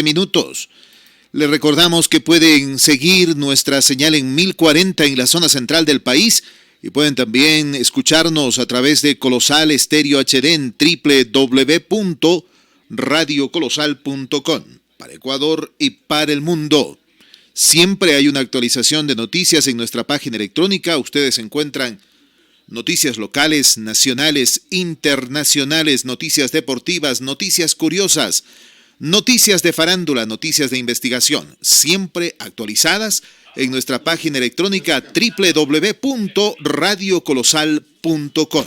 Minutos. Les recordamos que pueden seguir nuestra señal en 1040 en la zona central del país y pueden también escucharnos a través de Colosal Estéreo HD en www.radiocolosal.com para Ecuador y para el mundo. Siempre hay una actualización de noticias en nuestra página electrónica. Ustedes encuentran noticias locales, nacionales, internacionales, noticias deportivas, noticias curiosas, noticias de farándula, noticias de investigación, siempre actualizadas en nuestra página electrónica www.radiocolosal.com.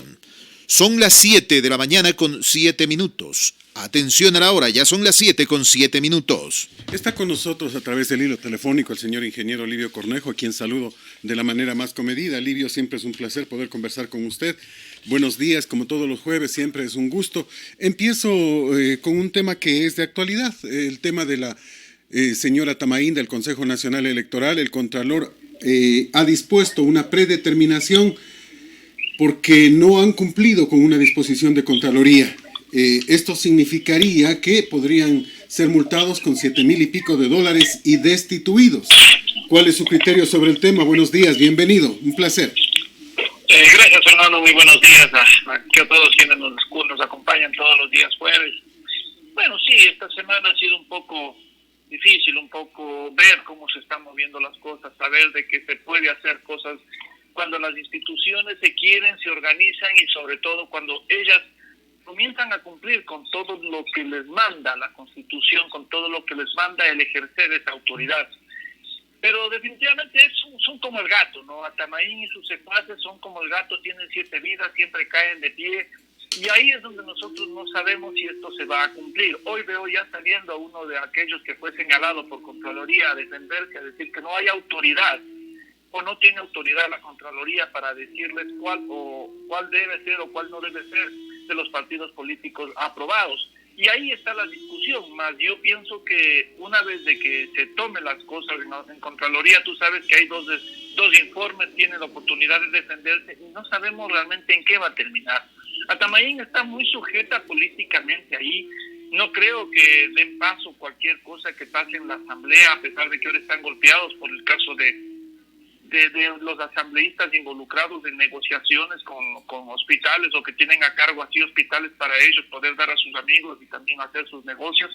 Son las 7 de la mañana con 7 minutos. Atención a la hora, ya son las 7 con 7 minutos. Está con nosotros a través del hilo telefónico el señor ingeniero Livio Cornejo, a quien saludo de la manera más comedida. Livio, siempre es un placer poder conversar con usted. Buenos días, como todos los jueves, siempre es un gusto. Empiezo con un tema que es de actualidad, el tema de la señora Tamaín del Consejo Nacional Electoral. El Contralor ha dispuesto una predeterminación porque no han cumplido con una disposición de Contraloría. Esto significaría que podrían ser multados con $7,000 y pico y destituidos. ¿Cuál es su criterio sobre el tema? Buenos días, bienvenido, un placer. Gracias, Fernando, muy buenos días a todos quienes nos acompañan todos los días jueves. Bueno, sí, esta semana ha sido un poco difícil, un poco ver cómo se están moviendo las cosas, saber de que se puede hacer cosas cuando las instituciones se quieren, se organizan y sobre todo cuando ellas comienzan a cumplir con todo lo que les manda la Constitución, con todo lo que les manda el ejercer esa autoridad. Pero definitivamente son como el gato, ¿no? Atamaín y sus secuaces son como el gato, tienen 7 vidas, siempre caen de pie. Y ahí es donde nosotros no sabemos si esto se va a cumplir. Hoy veo ya saliendo a uno de aquellos que fue señalado por Contraloría a defenderse, a decir que no hay autoridad, o no tiene autoridad la Contraloría para decirles cuál debe ser o cuál no debe ser de los partidos políticos aprobados. Y ahí está la discusión, más yo pienso que una vez de que se tomen las cosas en Contraloría, tú sabes que hay dos informes, tienen la oportunidad de defenderse y no sabemos realmente en qué va a terminar. Atamaín está muy sujeta políticamente ahí, no creo que den paso cualquier cosa que pase en la asamblea, a pesar de que ahora están golpeados por el caso de los asambleístas involucrados en negociaciones con hospitales o que tienen a cargo así hospitales para ellos poder dar a sus amigos y también hacer sus negocios.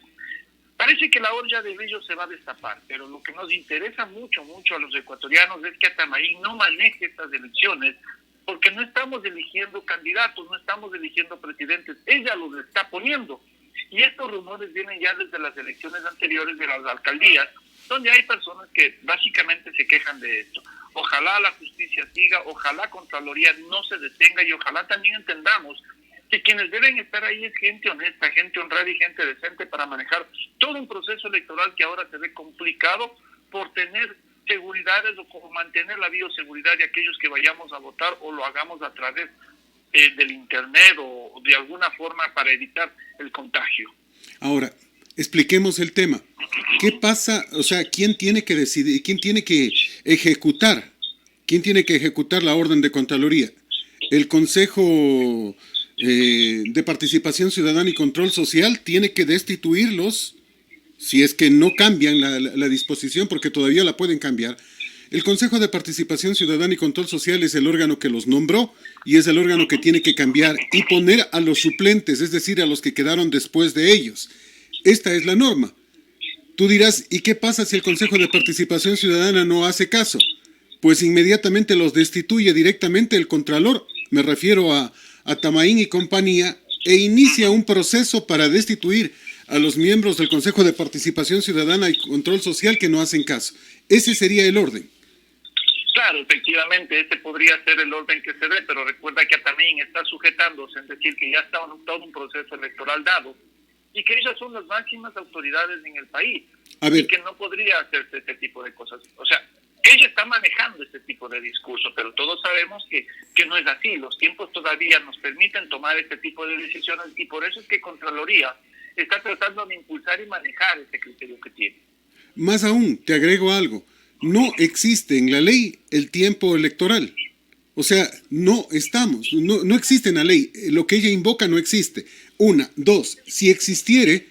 Parece que la olla de ellos se va a destapar, pero lo que nos interesa mucho a los ecuatorianos es que Atamaín no maneje estas elecciones, porque no estamos eligiendo candidatos, no estamos eligiendo presidentes, ella los está poniendo. Y estos rumores vienen ya desde las elecciones anteriores de las alcaldías, donde hay personas que básicamente se quejan de esto. Ojalá la justicia siga, ojalá Contraloría no se detenga y ojalá también entendamos que quienes deben estar ahí es gente honesta, gente honrada y gente decente para manejar todo un proceso electoral que ahora se ve complicado por tener seguridades o mantener la bioseguridad de aquellos que vayamos a votar o lo hagamos a través del internet o de alguna forma para evitar el contagio. Ahora, expliquemos el tema. ¿Qué pasa? O sea, ¿quién tiene que decidir? ¿Quién tiene que ejecutar? ¿Quién tiene que ejecutar la orden de Contraloría? ¿El Consejo de Participación Ciudadana y Control Social tiene que destituirlos si es que no cambian la disposición, porque todavía la pueden cambiar? El Consejo de Participación Ciudadana y Control Social es el órgano que los nombró y es el órgano que tiene que cambiar y poner a los suplentes, es decir, a los que quedaron después de ellos. Esta es la norma. Tú dirás, ¿y qué pasa si el Consejo de Participación Ciudadana no hace caso? Pues inmediatamente los destituye directamente el Contralor, me refiero a Tamaín y compañía, e inicia un proceso para destituir a los miembros del Consejo de Participación Ciudadana y Control Social que no hacen caso. Ese sería el orden. Claro, efectivamente, ese podría ser el orden que se dé, pero recuerda que Atamaín está sujetándose, es decir, que ya está todo un proceso electoral dado, y que ellas son las máximas autoridades en el país, y que no podría hacerse este tipo de cosas. O sea, ella está manejando este tipo de discurso, pero todos sabemos que no es así. Los tiempos todavía nos permiten tomar este tipo de decisiones, y por eso es que Contraloría está tratando de impulsar y manejar ese criterio que tiene. Más aún, te agrego algo. No existe en la ley el tiempo electoral. O sea, no existe en la ley. Lo que ella invoca no existe. Una, dos, si existiere,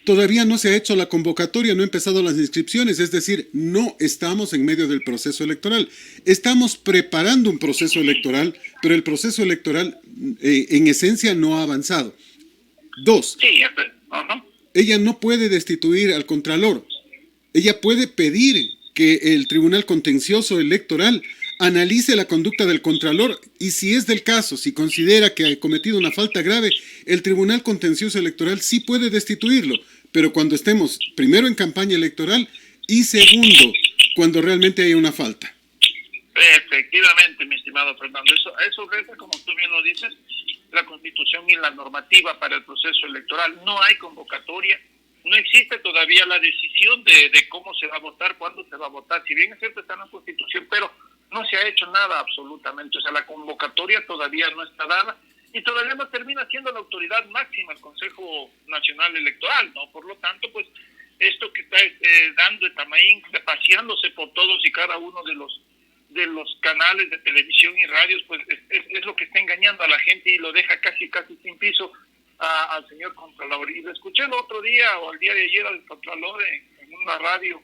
todavía no se ha hecho la convocatoria, no han empezado las inscripciones, es decir, no estamos en medio del proceso electoral. Estamos preparando un proceso electoral, pero el proceso electoral en esencia no ha avanzado. 2. Sí, Ella no puede destituir al Contralor. Ella puede pedir que el Tribunal Contencioso Electoral analice la conducta del Contralor y si es del caso, si considera que ha cometido una falta grave, el Tribunal Contencioso Electoral sí puede destituirlo, pero cuando estemos primero en campaña electoral y segundo, cuando realmente haya una falta. Efectivamente, mi estimado Fernando, eso reza, como tú bien lo dices, la Constitución y la normativa para el proceso electoral. No hay convocatoria, no existe todavía la decisión de cómo se va a votar, cuándo se va a votar. Si bien es cierto, está en la Constitución, pero no se ha hecho nada absolutamente. O sea, la convocatoria todavía no está dada y todavía no termina siendo la autoridad máxima el Consejo Nacional Electoral, ¿no? Por lo tanto, pues, esto que está dando Tamaín, paseándose por todos y cada uno de los canales de televisión y radios, pues es lo que está engañando a la gente y lo deja casi sin piso al señor Contralor. Y lo escuché el otro día o el día de ayer al Contralor en una radio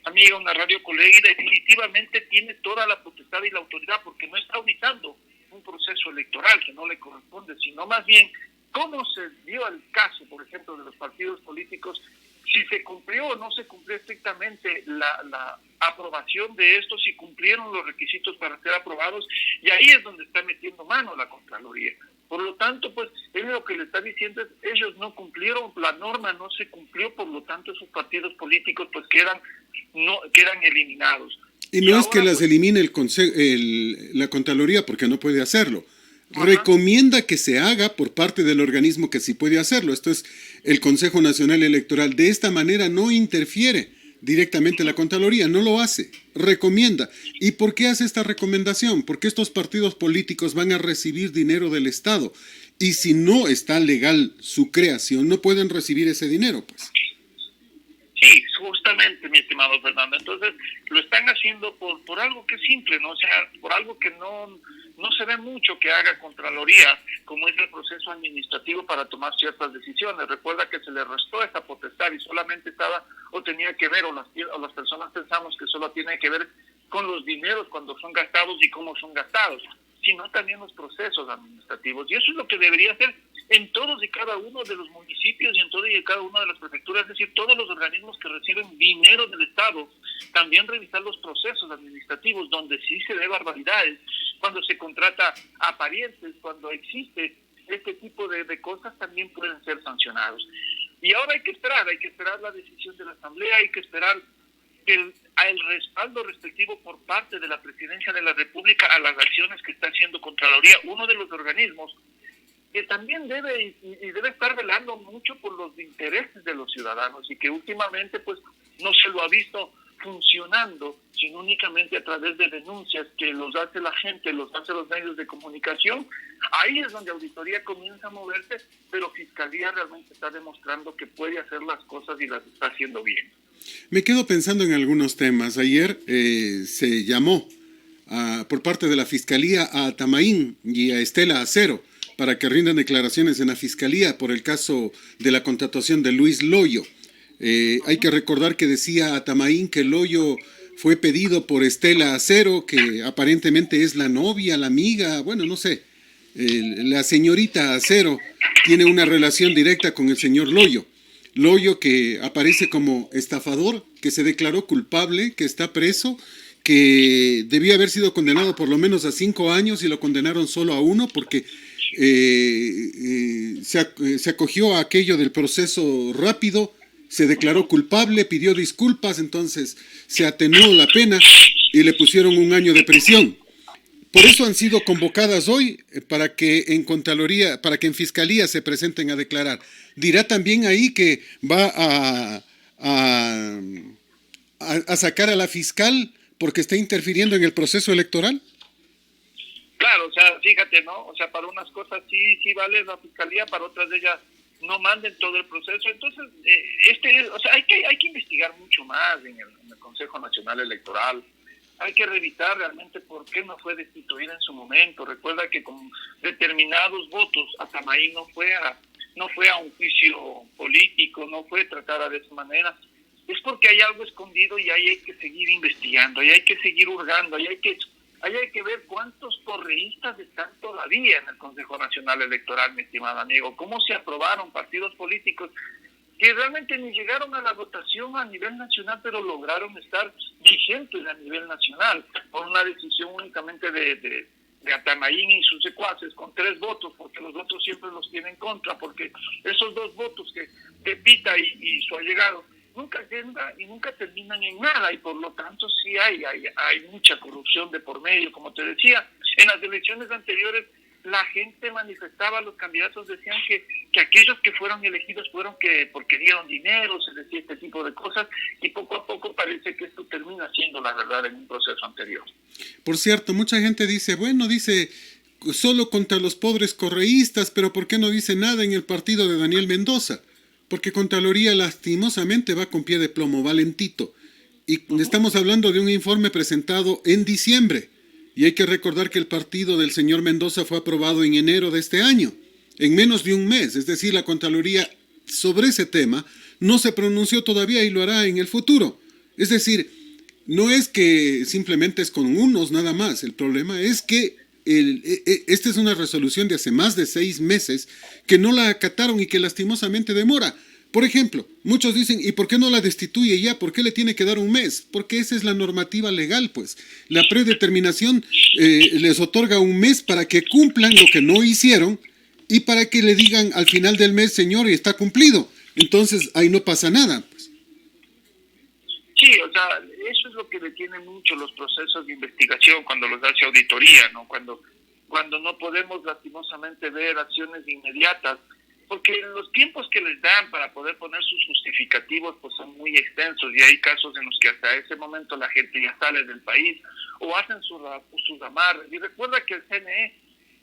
amiga, una radio colega, y definitivamente tiene toda la potestad y la autoridad porque no está auditando un proceso electoral que no le corresponde, sino más bien cómo se dio el caso, por ejemplo, de los partidos políticos, si se cumplió o no se cumplió estrictamente la aprobación de estos, si cumplieron los requisitos para ser aprobados, y ahí es donde está metiendo mano la Contraloría. Por lo tanto, pues, él lo que le está diciendo es, ellos no cumplieron, la norma no se cumplió, por lo tanto, esos partidos políticos, pues, quedan eliminados. Y no es que las elimine la Contraloría, porque no puede hacerlo. Recomienda que se haga por parte del organismo que sí puede hacerlo. Esto es el Consejo Nacional Electoral. De esta manera no interfiere directamente la Contraloría, no lo hace, recomienda. ¿Y por qué hace esta recomendación? Porque estos partidos políticos van a recibir dinero del Estado y si no está legal su creación, no pueden recibir ese dinero, pues. Sí, justamente, mi estimado Fernando. Entonces, lo están haciendo por algo que es simple, ¿no? O sea, por algo que no se ve mucho que haga Contraloría, como es el proceso administrativo para tomar ciertas decisiones. Recuerda que se le restó esa potestad y solamente estaba o tenía que ver, o las personas pensamos que solo tiene que ver con los dineros cuando son gastados y cómo son gastados, sino también los procesos administrativos. Y eso es lo que debería hacer en todos y cada uno de los municipios y en todas y cada una de las prefecturas, es decir, todos los organismos que reciben dinero del Estado, también revisar los procesos administrativos donde sí se ve barbaridades, cuando se contrata a parientes, cuando existe este tipo de cosas también pueden ser sancionados. Y ahora hay que esperar la decisión de la Asamblea, hay que esperar el respaldo respectivo por parte de la Presidencia de la República a las acciones que está haciendo Contraloría, uno de los organismos que también debe estar velando mucho por los intereses de los ciudadanos y que últimamente pues no se lo ha visto funcionando, sino únicamente a través de denuncias que los hace la gente, los hace los medios de comunicación. Ahí es donde auditoría comienza a moverse, pero Fiscalía realmente está demostrando que puede hacer las cosas y las está haciendo bien. Me quedo pensando en algunos temas. Ayer se llamó por parte de la Fiscalía a Tamaín y a Estela Acero para que rindan declaraciones en la Fiscalía por el caso de la contratación de Luis Loyo. Hay que recordar que decía a Tamaín que Loyo fue pedido por Estela Acero, que aparentemente es la novia, la amiga, bueno, no sé. La señorita Acero tiene una relación directa con el señor Loyo. Loyo que aparece como estafador, que se declaró culpable, que está preso, que debió haber sido condenado por lo menos a 5 años y lo condenaron solo a 1 porque se acogió a aquello del proceso rápido, se declaró culpable, pidió disculpas, entonces se atenuó la pena y le pusieron 1 año de prisión. Por eso han sido convocadas hoy para que en Contraloría, para que en Fiscalía se presenten a declarar. ¿Dirá también ahí que va a sacar a la fiscal porque está interfiriendo en el proceso electoral? Claro, o sea, fíjate, ¿no? O sea, para unas cosas sí vale la Fiscalía, para otras de ellas no manden todo el proceso. Entonces, o sea, hay que investigar mucho más en el Consejo Nacional Electoral. Hay que revisar realmente por qué no fue destituida en su momento. Recuerda que con determinados votos Atamaí no fue no fue a un juicio político, no fue tratada de esa manera, es porque hay algo escondido y ahí hay que seguir investigando, ahí hay que seguir hurgando, ahí hay que ver cuántos correístas están todavía en el Consejo Nacional Electoral, mi estimado amigo, cómo se aprobaron partidos políticos que realmente ni llegaron a la votación a nivel nacional, pero lograron estar vigentes a nivel nacional por una decisión únicamente de Atamaín y sus secuaces, con 3 votos, porque los otros siempre los tienen en contra, porque esos 2 votos que Pita y su allegado nunca llegan y nunca terminan en nada, y por lo tanto sí hay mucha corrupción de por medio. Como te decía, en las elecciones anteriores la gente manifestaba, los candidatos decían que aquellos que fueron elegidos fueron porque dieron dinero, se decía este tipo de cosas, y poco a poco parece que esto termina siendo la verdad en un proceso anterior. Por cierto, mucha gente dice, solo contra los pobres correístas, pero ¿por qué no dice nada en el partido de Daniel Mendoza? Porque Contraloría lastimosamente va con pie de plomo, va lentito. Y estamos hablando de un informe presentado en diciembre. Y hay que recordar que el partido del señor Mendoza fue aprobado en enero de este año, en menos de un mes. Es decir, la Contraloría sobre ese tema no se pronunció todavía y lo hará en el futuro. Es decir, no es que simplemente es con unos nada más. El problema es que esta es una resolución de hace más de 6 meses que no la acataron y que lastimosamente demora. Por ejemplo, muchos dicen, ¿y por qué no la destituye ya? ¿Por qué le tiene que dar un mes? Porque esa es la normativa legal, pues. La predeterminación les otorga un mes para que cumplan lo que no hicieron y para que le digan al final del mes, señor, y está cumplido. Entonces, ahí no pasa nada, pues. Sí, o sea, eso es lo que detiene mucho los procesos de investigación cuando los hace auditoría, ¿no? Cuando no podemos lastimosamente ver acciones inmediatas, porque los tiempos que les dan para poder poner sus justificativos pues son muy extensos, y hay casos en los que hasta ese momento la gente ya sale del país o hacen sus amarres. Y recuerda que el CNE,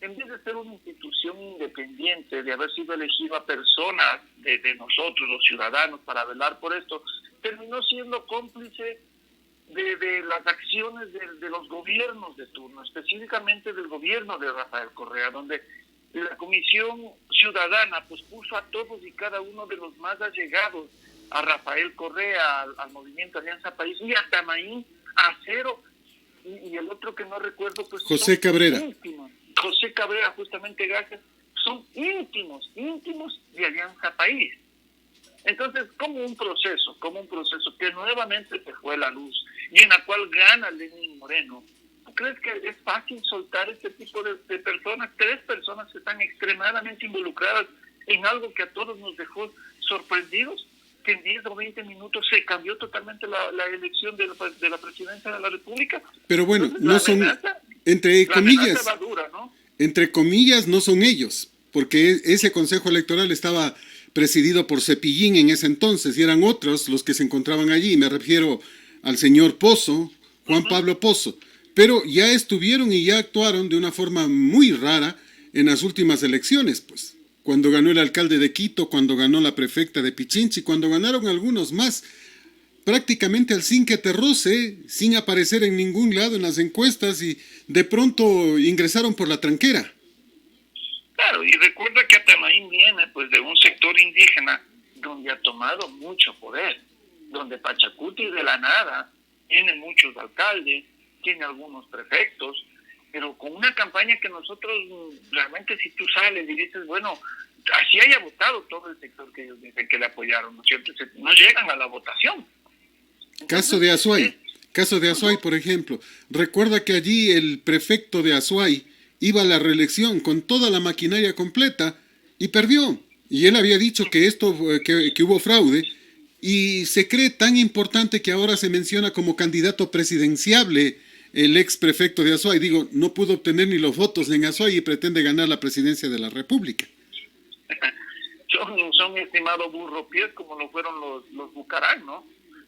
en vez de ser una institución independiente, de haber sido elegido a personas de nosotros, los ciudadanos, para velar por esto, terminó siendo cómplice de las acciones de los gobiernos de turno, específicamente del gobierno de Rafael Correa, donde la Comisión Ciudadana pues puso a todos y cada uno de los más allegados a Rafael Correa, al movimiento Alianza País, y a Tamaín, a Cero, y el otro que no recuerdo, pues José Cabrera. Íntimos. José Cabrera, justamente, gracias, son íntimos de Alianza País. Entonces, como un proceso que nuevamente se fue a la luz y en la cual gana Lenín Moreno, ¿tú crees que es fácil soltar este tipo de personas? 3 personas que están extremadamente involucradas en algo que a todos nos dejó sorprendidos, que en 10 o 20 minutos se cambió totalmente la elección de la presidencia de la República. Pero bueno, entonces, no son, entre comillas, va dura, ¿no? Entre comillas, no son ellos, porque ese Consejo Electoral estaba presidido por Cepillín en ese entonces, y eran otros los que se encontraban allí. Me refiero al señor Pozo, Juan Pablo Pozo. Pero ya estuvieron y ya actuaron de una forma muy rara en las últimas elecciones, pues. Cuando ganó el alcalde de Quito, cuando ganó la prefecta de Pichinchi, cuando ganaron algunos más, prácticamente al sin que te roce, sin aparecer en ningún lado en las encuestas, y de pronto ingresaron por la tranquera. Claro, y recuerda que Atamaín viene pues de un sector indígena donde ha tomado mucho poder, donde Pachacuti de la nada tiene muchos alcaldes, tiene algunos prefectos, pero con una campaña que nosotros realmente, si tú sales y dices, bueno, así haya votado todo el sector que ellos dicen que le apoyaron, ¿no es cierto? No llegan a la votación. Entonces, caso de Azuay, por ejemplo. Recuerda que allí el prefecto de Azuay iba a la reelección con toda la maquinaria completa y perdió. Y él había dicho que que hubo fraude, y se cree tan importante que ahora se menciona como candidato presidenciable el ex prefecto de Azuay. Digo, no pudo obtener ni los votos en Azuay y pretende ganar la presidencia de la República. Son estimado burro pies, como lo fueron los Bucarán, ¿no?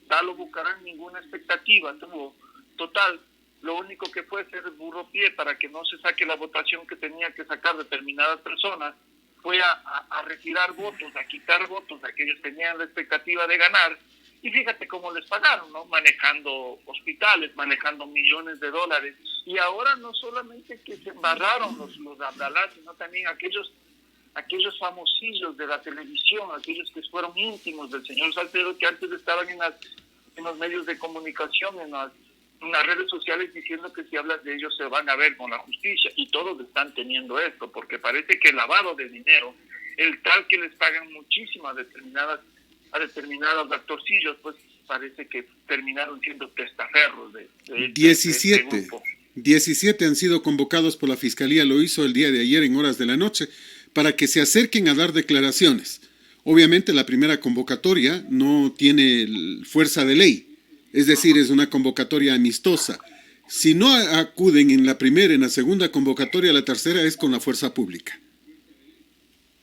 Dalo Bucarán ninguna expectativa tuvo. Total, lo único que fue ser burro pie para que no se saque la votación que tenía que sacar determinadas personas, fue a retirar votos, a quitar votos a que ellos tenían la expectativa de ganar. Y fíjate cómo les pagaron, ¿no? Manejando hospitales, manejando millones de dólares. Y ahora no solamente que se embarraron los Abdalá, sino también aquellos aquellos famosillos de la televisión, aquellos que fueron íntimos del señor Salcedo, que antes estaban en los medios de comunicación, en las redes sociales, diciendo que si hablas de ellos se van a ver con la justicia, y todos están teniendo esto, porque parece que el lavado de dinero, el tal que les pagan muchísimo a determinados actorcillos, pues parece que terminaron siendo testaferros de 17. este grupo. 17 han sido convocados por la Fiscalía, lo hizo el día de ayer en horas de la noche, para que se acerquen a dar declaraciones. Obviamente la primera convocatoria no tiene fuerza de ley, es decir, es una convocatoria amistosa. Si no acuden en la primera, en la segunda convocatoria, la tercera es con la fuerza pública.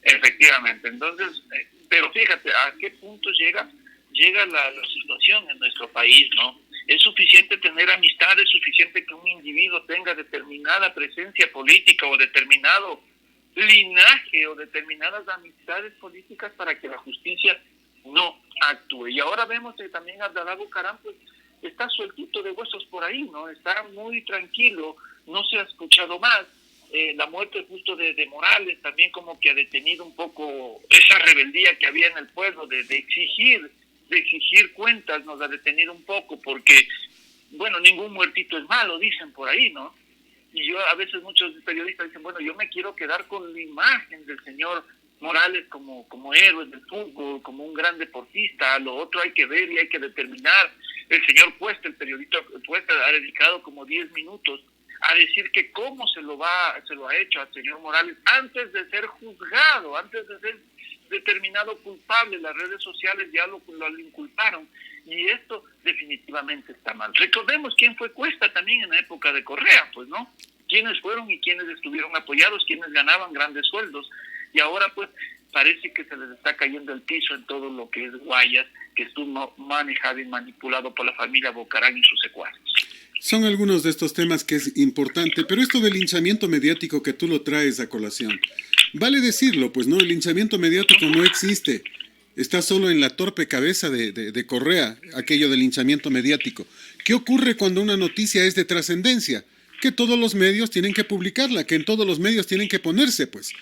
Efectivamente, entonces, pero fíjate, ¿a qué punto llega la situación en nuestro país, no? Es suficiente tener amistad, es suficiente que un individuo tenga determinada presencia política o determinado linaje o determinadas amistades políticas para que la justicia no actúe. Y ahora vemos que también Abdalá Bucaram pues está sueltito de huesos por ahí, ¿no? Está muy tranquilo, no se ha escuchado más. La muerte justo de Morales también como que ha detenido un poco esa rebeldía que había en el pueblo de exigir cuentas, nos ha detenido un poco porque, bueno, ningún muertito es malo, dicen por ahí, ¿no? Y yo a veces muchos periodistas dicen, bueno, yo me quiero quedar con la imagen del señor Morales como héroe del fútbol, como un gran deportista. Lo otro hay que ver y hay que determinar. El señor Cuesta, el periodista Cuesta, ha dedicado como 10 minutos a decir que cómo se lo ha hecho al señor Morales antes de ser juzgado, antes de ser determinado culpable. Las redes sociales ya lo inculparon y esto definitivamente está mal. Recordemos quién fue Cuesta también en la época de Correa, pues, ¿no? Quiénes fueron y quiénes estuvieron apoyados, quiénes ganaban grandes sueldos, y ahora pues parece que se les está cayendo el piso en todo lo que es Guayas, que estuvo manejado y manipulado por la familia Bucaram y sus secuaces. Son algunos de estos temas que es importante, pero esto del linchamiento mediático que tú lo traes a colación, vale decirlo, pues no, el linchamiento mediático no existe, está solo en la torpe cabeza de Correa, aquello del linchamiento mediático. ¿Qué ocurre cuando una noticia es de trascendencia? Que todos los medios tienen que publicarla, que en todos los medios tienen que ponerse, pues.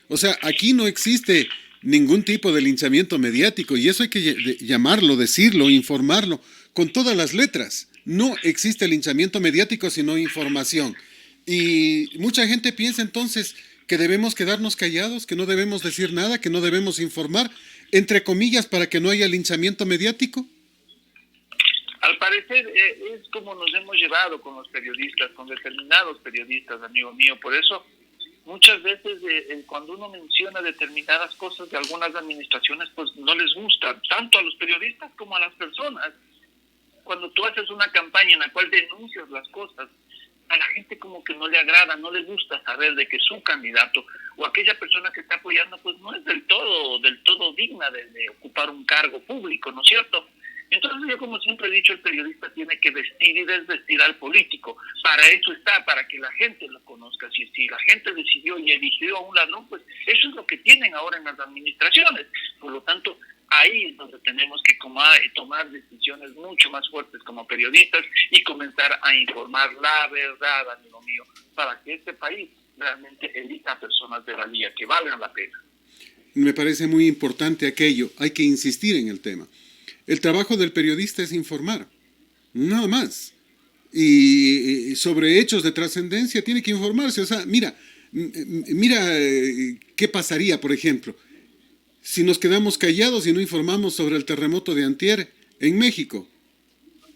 O sea, aquí no existe ningún tipo de linchamiento mediático, y eso hay que llamarlo, decirlo, informarlo, con todas las letras. No existe linchamiento mediático, sino información. Y mucha gente piensa entonces que debemos quedarnos callados, que no debemos decir nada, que no debemos informar, entre comillas, para que no haya linchamiento mediático. Al parecer es como nos hemos llevado con los periodistas, con determinados periodistas, amigo mío. Por eso muchas veces cuando uno menciona determinadas cosas de algunas administraciones, pues no les gusta, tanto a los periodistas como a las personas. Cuando tú haces una campaña en la cual denuncias las cosas, a la gente como que no le agrada, no le gusta saber de que su candidato o aquella persona que está apoyando pues no es del todo digna de ocupar un cargo público, ¿no es cierto? Entonces yo, como siempre he dicho, el periodista tiene que vestir y desvestir al político. Para eso está, para que la gente lo conozca. Si la gente decidió y eligió a un ladrón, pues eso es lo que tienen ahora en las administraciones. Por lo tanto, ahí es donde tenemos que tomar decisiones mucho más fuertes como periodistas y comenzar a informar la verdad, amigo mío, para que este país realmente elija a personas de valía, que valgan la pena. Me parece muy importante aquello, hay que insistir en el tema. El trabajo del periodista es informar, nada más. Y sobre hechos de trascendencia tiene que informarse. O sea, mira qué pasaría, por ejemplo, si nos quedamos callados y no informamos sobre el terremoto de antier en México.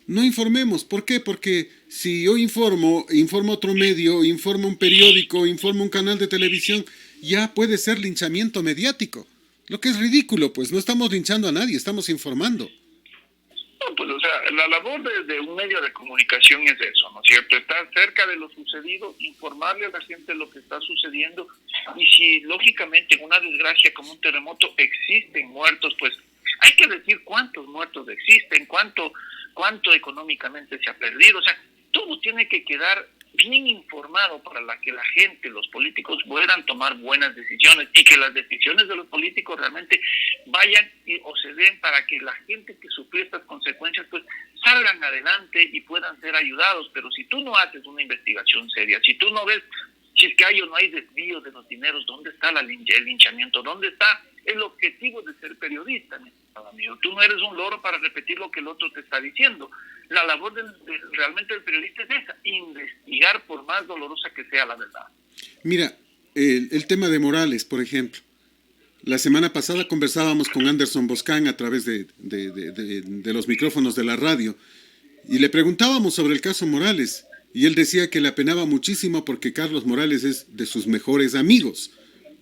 No informemos. ¿Por qué? Porque si yo informo otro medio, informo un periódico, informo un canal de televisión, ya puede ser linchamiento mediático. Lo que es ridículo, pues no estamos linchando a nadie, estamos informando. No, pues, o sea, la labor de un medio de comunicación es eso, ¿no es cierto? Estar cerca de lo sucedido, informarle a la gente lo que está sucediendo, y si lógicamente en una desgracia como un terremoto existen muertos, pues hay que decir cuántos muertos existen, cuánto económicamente se ha perdido. O sea, todo tiene que quedar bien informado para que la gente, los políticos puedan tomar buenas decisiones, y que las decisiones de los políticos realmente vayan o se den para que la gente que sufrió estas consecuencias pues salgan adelante y puedan ser ayudados. Pero si tú no haces una investigación seria, si tú no ves Si es que hay o no hay desvío de los dineros, ¿dónde está el linchamiento? ¿Dónde está el objetivo de ser periodista, mi amigo? Tú no eres un loro para repetir lo que el otro te está diciendo. La labor realmente del periodista es esa, investigar por más dolorosa que sea la verdad. Mira, el tema de Morales, por ejemplo. La semana pasada conversábamos con Anderson Boscan a través de los micrófonos de la radio y le preguntábamos sobre el caso Morales y él decía que le apenaba muchísimo porque Carlos Morales es de sus mejores amigos.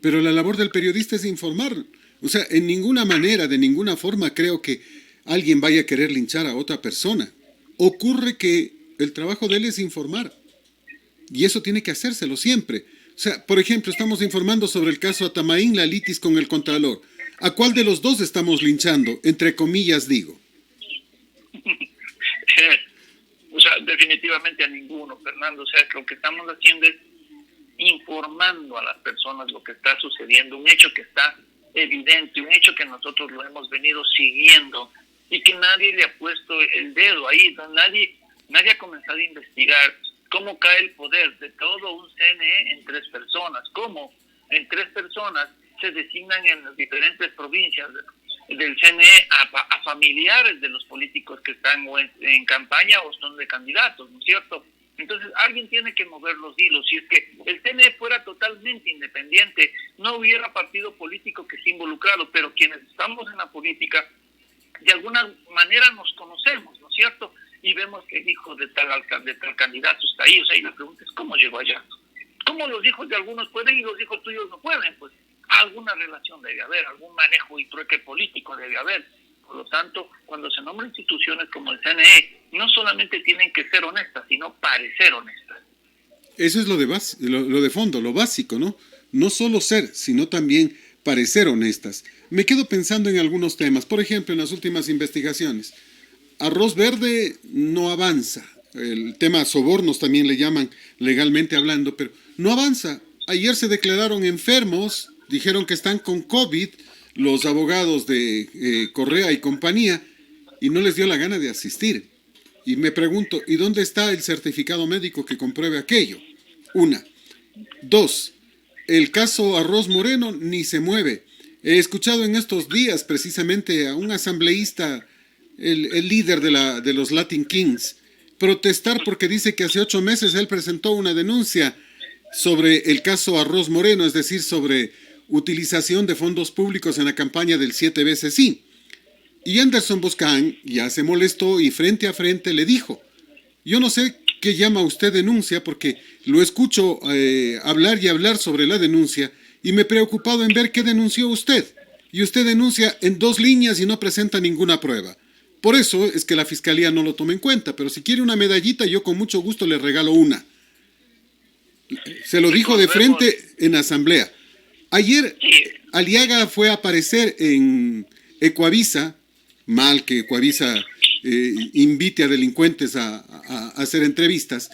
Pero la labor del periodista es informar. O sea, en ninguna manera, de ninguna forma creo que alguien vaya a querer linchar a otra persona. Ocurre que el trabajo de él es informar y eso tiene que hacérselo siempre. O sea, por ejemplo, estamos informando sobre el caso Atamaín, la litis con el Contralor. ¿A cuál de los dos estamos linchando? Entre comillas, digo. O sea, definitivamente a ninguno, Fernando. O sea, lo que estamos haciendo es informando a las personas lo que está sucediendo, un hecho que está evidente, un hecho que nosotros lo hemos venido siguiendo y que nadie le ha puesto el dedo ahí, nadie ha comenzado a investigar cómo cae el poder de todo un CNE en 3 personas, cómo en 3 personas se designan en las diferentes provincias del CNE a familiares de los políticos que están en campaña o son de candidatos, ¿no es cierto? Entonces alguien tiene que mover los hilos. Si es que el CNE fuera totalmente independiente, no hubiera partido político que esté involucrado, pero quienes estamos en la política, de alguna manera nos conocemos, ¿no es cierto? Y vemos que el hijo de tal candidato está ahí, o sea, y la pregunta es, ¿cómo llegó allá? ¿Cómo los hijos de algunos pueden y los hijos tuyos no pueden? Pues alguna relación debe haber, algún manejo y trueque político debe haber. Por lo tanto, cuando se nombran instituciones como el CNE, no solamente tienen que ser honestas, sino parecer honestas. Eso es lo de fondo, lo básico, ¿no? No solo ser, sino también parecer honestas. Me quedo pensando en algunos temas, por ejemplo, en las últimas investigaciones. Arroz Verde no avanza. El tema sobornos también le llaman legalmente hablando, pero no avanza. Ayer se declararon enfermos, dijeron que están con COVID, los abogados de Correa y compañía, y no les dio la gana de asistir. Y me pregunto, ¿y dónde está el certificado médico que compruebe aquello? 1. 2. El caso Arroz Moreno ni se mueve. He escuchado en estos días precisamente a un asambleísta, el líder de los Latin Kings, protestar porque dice que hace 8 meses él presentó una denuncia sobre el caso Arroz Moreno, es decir, sobre utilización de fondos públicos en la campaña del 7 veces sí. Y Anderson Boscan ya se molestó y frente a frente le dijo, yo no sé qué llama usted denuncia porque lo escucho hablar y hablar sobre la denuncia y me he preocupado en ver qué denunció usted. Y usted denuncia en 2 líneas y no presenta ninguna prueba. Por eso es que la fiscalía no lo toma en cuenta, pero si quiere una medallita, yo con mucho gusto le regalo una. Se lo dijo de frente en asamblea. Ayer Aliaga fue a aparecer en Ecuavisa, mal que Ecuavisa invite a delincuentes a hacer entrevistas,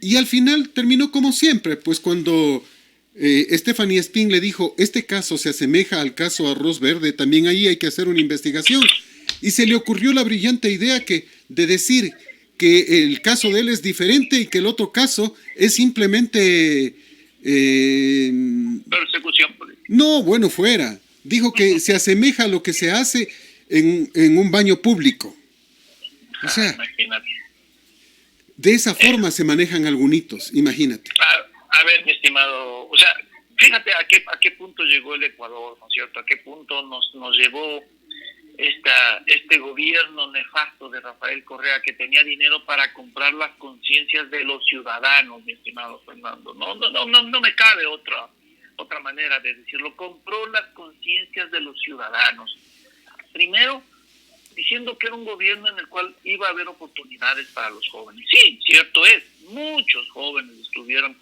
y al final terminó como siempre, pues cuando Stephanie Spin le dijo, este caso se asemeja al caso Arroz Verde, también ahí hay que hacer una investigación. Y se le ocurrió la brillante idea de decir que el caso de él es diferente y que el otro caso es simplemente... persecución política. No, bueno, fuera. Dijo que se asemeja a lo que se hace en un baño público. O sea, imagínate. De esa forma se manejan algunitos, imagínate. A ver, mi estimado, o sea, fíjate a qué punto llegó el Ecuador, ¿no es cierto? A qué punto nos llevó este gobierno nefasto de Rafael Correa, que tenía dinero para comprar las conciencias de los ciudadanos, mi estimado Fernando. No me cabe otra manera de decirlo. Compró las conciencias de los ciudadanos. Primero, diciendo que era un gobierno en el cual iba a haber oportunidades para los jóvenes. Sí, cierto es, muchos jóvenes estuvieron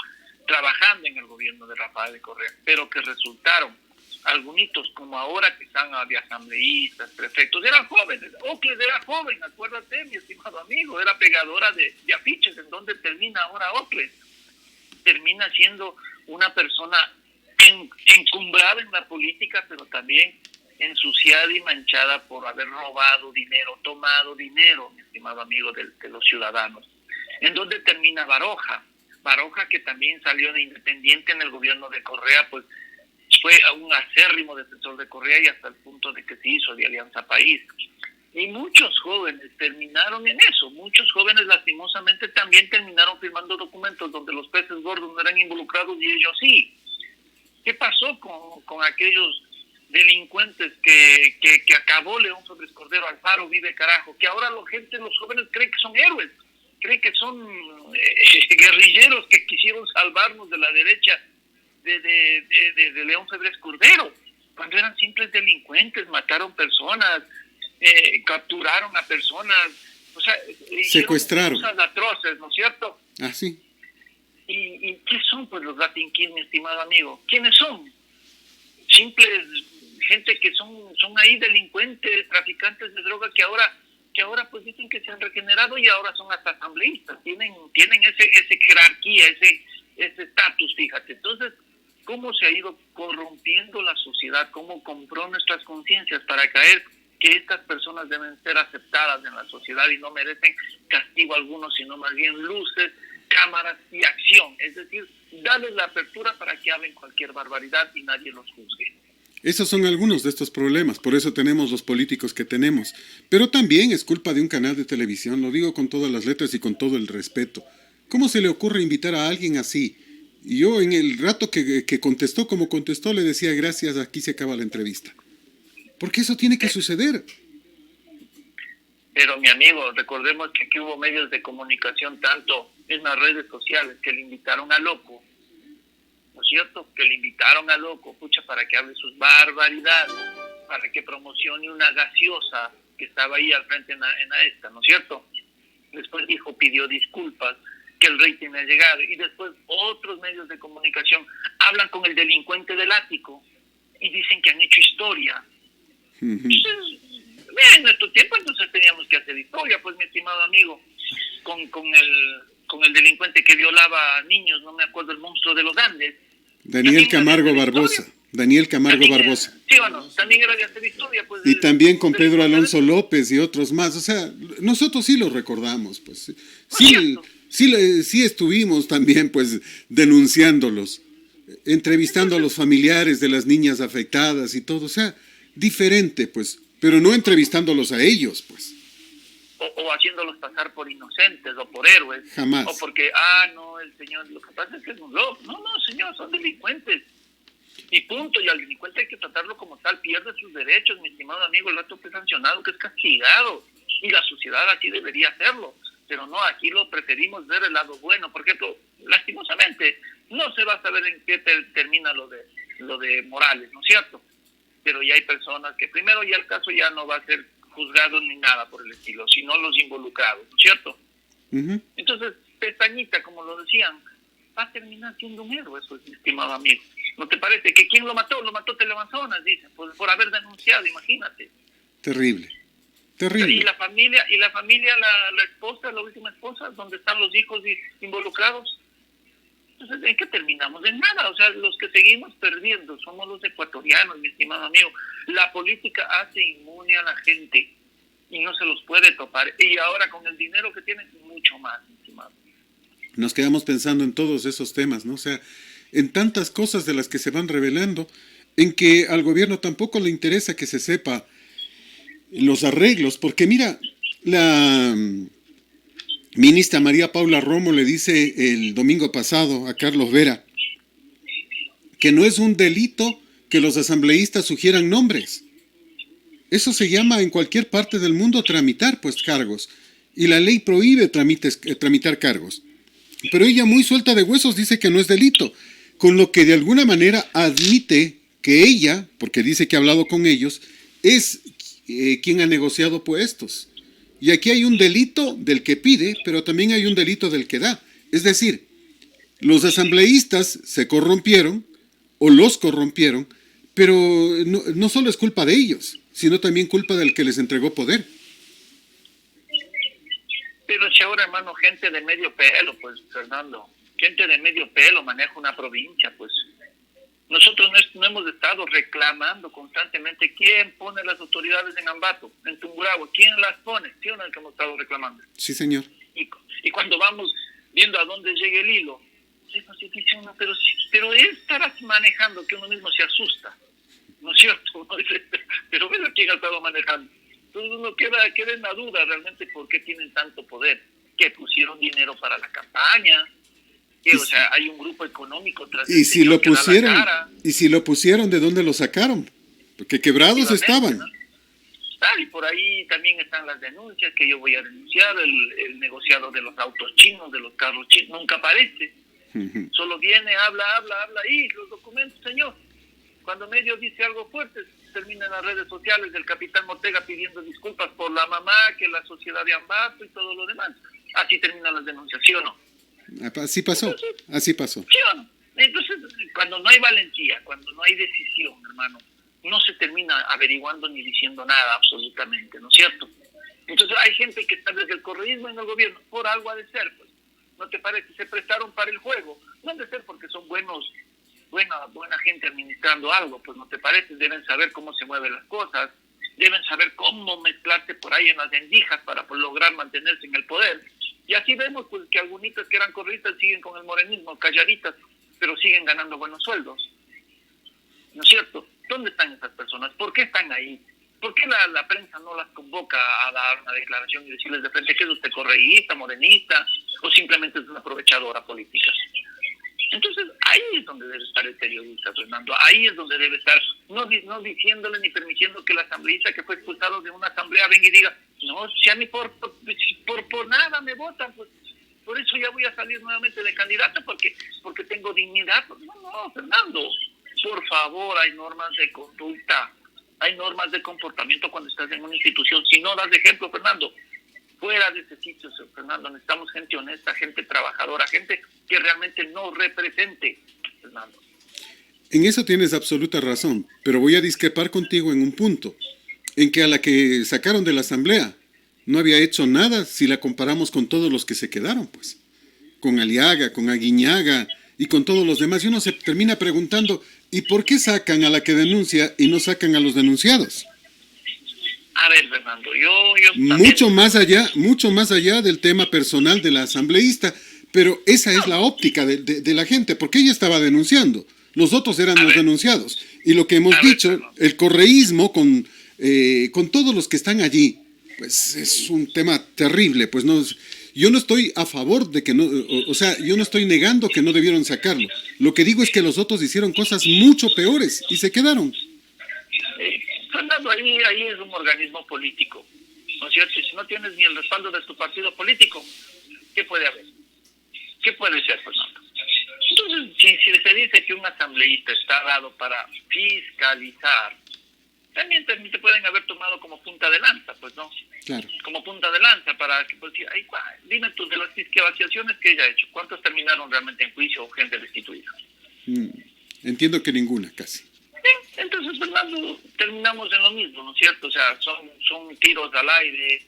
trabajando en el gobierno de Rafael Correa, pero que resultaron algunitos como ahora que están de asambleístas, prefectos, eran jóvenes. Ocles era joven, acuérdate, mi estimado amigo, era pegadora de afiches. ¿En dónde termina ahora Ocles? Termina siendo una persona encumbrada en la política, pero también ensuciada y manchada por haber robado dinero, tomado dinero, mi estimado amigo, de los ciudadanos. ¿En dónde termina Baroja? Baroja, que también salió de independiente en el gobierno de Correa, pues fue un acérrimo defensor de Correa y hasta el punto de que se hizo de Alianza País. Y muchos jóvenes terminaron en eso. Muchos jóvenes lastimosamente también terminaron firmando documentos donde los peces gordos no eran involucrados y ellos sí. ¿Qué pasó con aquellos delincuentes que acabó León Febres Cordero, Alfaro, Vive Carajo? Que ahora los jóvenes creen que son héroes, creen que son guerrilleros que quisieron salvarnos de la derecha de León Febres Cordero, cuando eran simples delincuentes, mataron personas, capturaron a personas, o sea, secuestraron, cosas atroces, ¿no es cierto? Ah, sí. ¿Y qué son pues los Latin Kings, mi estimado amigo? ¿Quiénes son? Simples gente que son ahí delincuentes, traficantes de droga que ahora pues dicen que se han regenerado y ahora son hasta asambleístas, tienen ese jerarquía, ese estatus, fíjate. Entonces, ¿cómo se ha ido corrompiendo la sociedad? ¿Cómo compró nuestras conciencias para caer que estas personas deben ser aceptadas en la sociedad y no merecen castigo alguno, sino más bien luces, cámaras y acción? Es decir, darles la apertura para que hablen cualquier barbaridad y nadie los juzgue. Esos son algunos de estos problemas, por eso tenemos los políticos que tenemos. Pero también es culpa de un canal de televisión, lo digo con todas las letras y con todo el respeto. ¿Cómo se le ocurre invitar a alguien así? Y yo en el rato que contestó como contestó le decía gracias, aquí se acaba la entrevista. Porque eso tiene que suceder. Pero mi amigo, recordemos que aquí hubo medios de comunicación, tanto en las redes sociales, que le invitaron a Loco, ¿no es cierto? Que le invitaron a Loco, pucha, para que hable sus barbaridades, para que promocione una gaseosa que estaba ahí al frente en esta, ¿no es cierto? Después pidió disculpas, que el rating ha llegado, y después otros medios de comunicación hablan con el delincuente del ático y dicen que han hecho historia. Entonces, en nuestro tiempo entonces teníamos que hacer historia, pues mi estimado amigo, con el delincuente que violaba a niños, no me acuerdo el monstruo de los Andes. Daniel Camargo Barbosa. Sí, bueno, también era de hacer historia. Pues, y también con Pedro Alonso López y otros más. O sea, nosotros sí los recordamos, pues. Sí estuvimos también, pues, denunciándolos, entrevistando a los familiares de las niñas afectadas y todo. O sea, diferente, pues, pero no entrevistándolos a ellos, pues. O haciéndolos pasar por inocentes o por héroes. Jamás. O porque, no, el señor, lo que pasa es que es un loco. No, señor, son delincuentes. Y punto, y al delincuente hay que tratarlo como tal, pierde sus derechos, mi estimado amigo, el rato que es sancionado, que es castigado. Y la sociedad así debería hacerlo. Pero no, aquí lo preferimos ver el lado bueno. Por ejemplo, lastimosamente, no se va a saber en qué termina lo de Morales, ¿no es cierto? Pero ya hay personas que primero ya el caso ya no va a ser juzgado ni nada por el estilo, sino los involucrados, ¿no es cierto? Uh-huh. Entonces, Pestañita, como lo decían, va a terminar siendo un héroe, eso es, mi estimado amigo. ¿No te parece? ¿Que quién lo mató? Lo mató Teleamazonas, dicen, por haber denunciado, imagínate. Terrible. Y la familia, la esposa, la última esposa, donde están los hijos involucrados. Entonces, ¿en qué terminamos? En nada. O sea, los que seguimos perdiendo somos los ecuatorianos, mi estimado amigo. La política hace inmune a la gente y no se los puede topar. Y ahora con el dinero que tienen, mucho más, mi estimado. Nos quedamos pensando en todos esos temas, ¿no? O sea, en tantas cosas de las que se van revelando, en que al gobierno tampoco le interesa que se sepa los arreglos, porque mira, la ministra María Paula Romo le dice el domingo pasado a Carlos Vera que no es un delito que los asambleístas sugieran nombres. Eso se llama en cualquier parte del mundo tramitar pues cargos, y la ley prohíbe tramitar cargos. Pero ella muy suelta de huesos dice que no es delito, con lo que de alguna manera admite que ella, porque dice que ha hablado con ellos, es quien ha negociado puestos. Y aquí hay un delito del que pide, pero también hay un delito del que da. Es decir, los asambleístas se corrompieron, o los corrompieron, pero no solo es culpa de ellos, sino también culpa del que les entregó poder. Pero si ahora, hermano, gente de medio pelo, pues, Fernando, gente de medio pelo maneja una provincia, pues. Nosotros no hemos estado reclamando constantemente quién pone las autoridades en Ambato, en Tungurahua, quién las pone, ¿sí o no? El que hemos estado reclamando. Sí, señor. Y cuando vamos viendo a dónde llega el hilo, Entonces dice uno, pero él estará manejando, que uno mismo se asusta, ¿no es cierto? Uno dice, pero ve quién ha estado manejando. Entonces uno queda en la duda realmente por qué tienen tanto poder, que pusieron dinero para la campaña, que, o sea, hay un grupo económico tras Y el si lo señor que da la pusieron, cara. y si lo pusieron, ¿de dónde lo sacaron? Porque quebrados estaban. ¿No? Y por ahí también están las denuncias, que yo voy a denunciar, el negociado de los autos chinos, de los carros chinos, nunca aparece. Solo viene, habla, y los documentos, señor. Cuando medio dice algo fuerte, termina en las redes sociales del capitán Ortega pidiendo disculpas por la mamá, que la sociedad de Ambato y todo lo demás. Así terminan las denuncias, ¿sí o no? Así pasó, así pasó. ¿Sí o no? Entonces, cuando no hay valentía, cuando no hay decisión, hermano, no se termina averiguando ni diciendo nada absolutamente, ¿no es cierto? Entonces hay gente que está desde el correísmo en el gobierno, por algo ha de ser, pues. ¿No te parece? Se prestaron para el juego. No han de ser porque son buena gente administrando algo, pues no te parece. Deben saber cómo se mueven las cosas, deben saber cómo mezclarse por ahí en las endijas para lograr mantenerse en el poder. Y así vemos pues que algunitas que eran correístas siguen con el morenismo, calladitas, pero siguen ganando buenos sueldos. ¿No es cierto? ¿Dónde están esas personas? ¿Por qué están ahí? ¿Por qué la prensa no las convoca a dar una declaración y decirles de frente que es usted correísta, morenista, o simplemente es una aprovechadora política? Entonces, ahí es donde debe estar el periodista, Fernando. Ahí es donde debe estar, no diciéndole ni permitiendo que el asambleísta que fue expulsado de una asamblea venga y diga, no, si a mí por nada me votan, pues por eso ya voy a salir nuevamente de candidato porque tengo dignidad. No, Fernando, por favor, hay normas de conducta, hay normas de comportamiento cuando estás en una institución. Si no das ejemplo, Fernando, fuera de ese sitio, Fernando, necesitamos gente honesta, gente trabajadora, gente que realmente nos represente, Fernando. En eso tienes absoluta razón, pero voy a discrepar contigo en un punto, en que a la que sacaron de la asamblea no había hecho nada si la comparamos con todos los que se quedaron, pues, con Aliaga, con Aguiñaga y con todos los demás. Y uno se termina preguntando, ¿y por qué sacan a la que denuncia y no sacan a los denunciados? A ver, Fernando, yo mucho más allá del tema personal de la asambleísta, pero esa es la óptica de la gente, porque ella estaba denunciando, los otros eran los denunciados, y lo que hemos dicho, el correísmo con todos los que están allí, pues es un tema terrible, pues no, yo no estoy a favor de que no, o sea, yo no estoy negando que no debieron sacarlo, lo que digo es que los otros hicieron cosas mucho peores y se quedaron. Fernando, ahí es un organismo político, ¿no es cierto? Y si no tienes ni el respaldo de tu partido político, ¿qué puede haber? ¿Qué puede ser, Fernando? Entonces, si se dice que un asambleísta está dado para fiscalizar, también te pueden haber tomado como punta de lanza, pues, ¿no? Claro. Como punta de lanza para que, pues, dime tú, de las fiscalizaciones que ella ha hecho, ¿cuántos terminaron realmente en juicio o gente destituida? Entiendo que ninguna, casi. Entonces, Fernando, terminamos en lo mismo, ¿no es cierto? O sea, son tiros al aire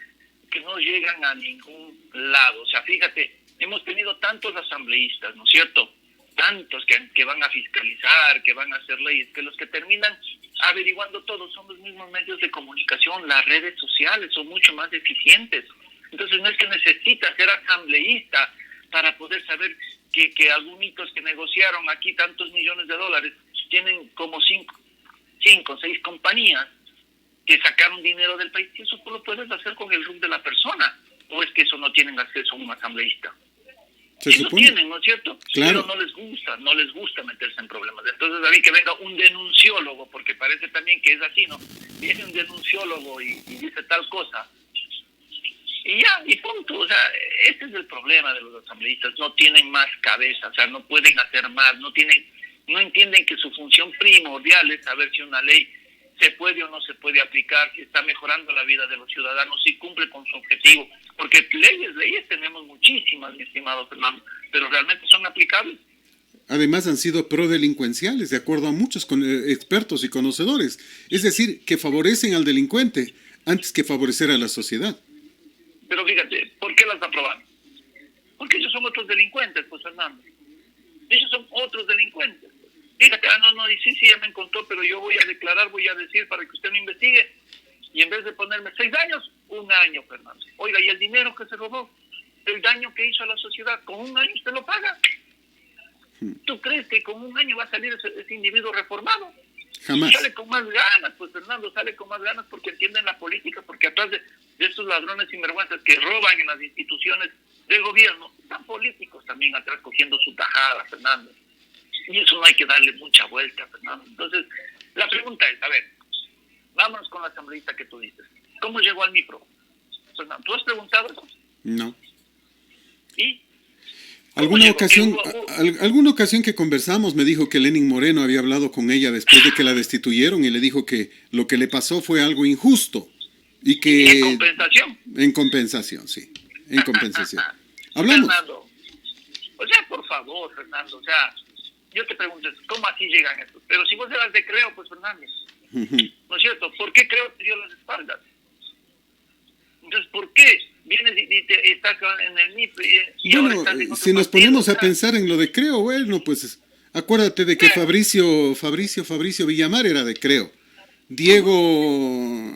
que no llegan a ningún lado. O sea, fíjate, hemos tenido tantos asambleístas, ¿no es cierto? Tantos que van a fiscalizar, que van a hacer leyes, que los que terminan averiguando todo son los mismos medios de comunicación, las redes sociales son mucho más eficientes. Entonces, no es que necesitas ser asambleísta para poder saber que algunos que negociaron aquí tantos millones de dólares tienen como 5 o 6 compañías que sacaron dinero del país, y eso tú lo puedes hacer con el RUT de la persona, o es que eso no tienen acceso a un asambleísta. Sí lo tienen, ¿no es cierto? Claro. Pero no les gusta meterse en problemas. Entonces a mí que venga un denunciólogo, porque parece también que es así, ¿no? Viene un denunciólogo y dice tal cosa, y ya, y punto. O sea, ese es el problema de los asambleístas, no tienen más cabeza, o sea, no pueden hacer más, no entienden que su función primordial es saber si una ley se puede o no se puede aplicar, si está mejorando la vida de los ciudadanos, si cumple con su objetivo. Porque leyes tenemos muchísimas, mi estimado Fernando, pero realmente son aplicables. Además han sido prodelincuenciales, de acuerdo a muchos expertos y conocedores. Es decir, que favorecen al delincuente antes que favorecer a la sociedad. Pero fíjate, ¿por qué las aprobaron? Porque ellos son otros delincuentes, pues, Fernando. Ellos son otros delincuentes. Fíjate, sí, ya me encontró, pero yo voy a declarar, voy a decir para que usted me investigue. Y en vez de ponerme 6 años, 1 año, Fernando. Oiga, ¿y el dinero que se robó? El daño que hizo a la sociedad, con 1 año usted lo paga. ¿Tú crees que con un año va a salir ese individuo reformado? Jamás. Sale con más ganas, pues Fernando, sale con más ganas porque entienden la política, porque atrás de estos ladrones sinvergüenzas que roban en las instituciones del gobierno, están políticos también atrás cogiendo su tajada, Fernando. Y eso no hay que darle mucha vuelta, Fernando. Entonces, la pregunta es, a ver, vámonos con la asambleísta que tú dices. ¿Cómo llegó al micro? Fernando, ¿tú has preguntado eso? No. ¿Y? Alguna ocasión que conversamos me dijo que Lenín Moreno había hablado con ella después de que la destituyeron y le dijo que lo que le pasó fue algo injusto y que... ¿En compensación? En compensación, sí. En compensación. Hablamos. Fernando, o sea, por favor, Fernando, o sea, yo te pregunto, ¿cómo así llegan estos? Pero si vos eras de Creo, pues Fernando, ¿no es cierto? ¿Por qué Creo te dio las espaldas? Entonces, ¿por qué vienes y estás en el MIP? Bueno, si nos ponemos a pensar en lo de Creo, bueno, pues acuérdate de que Fabricio Villamar era de Creo. Diego,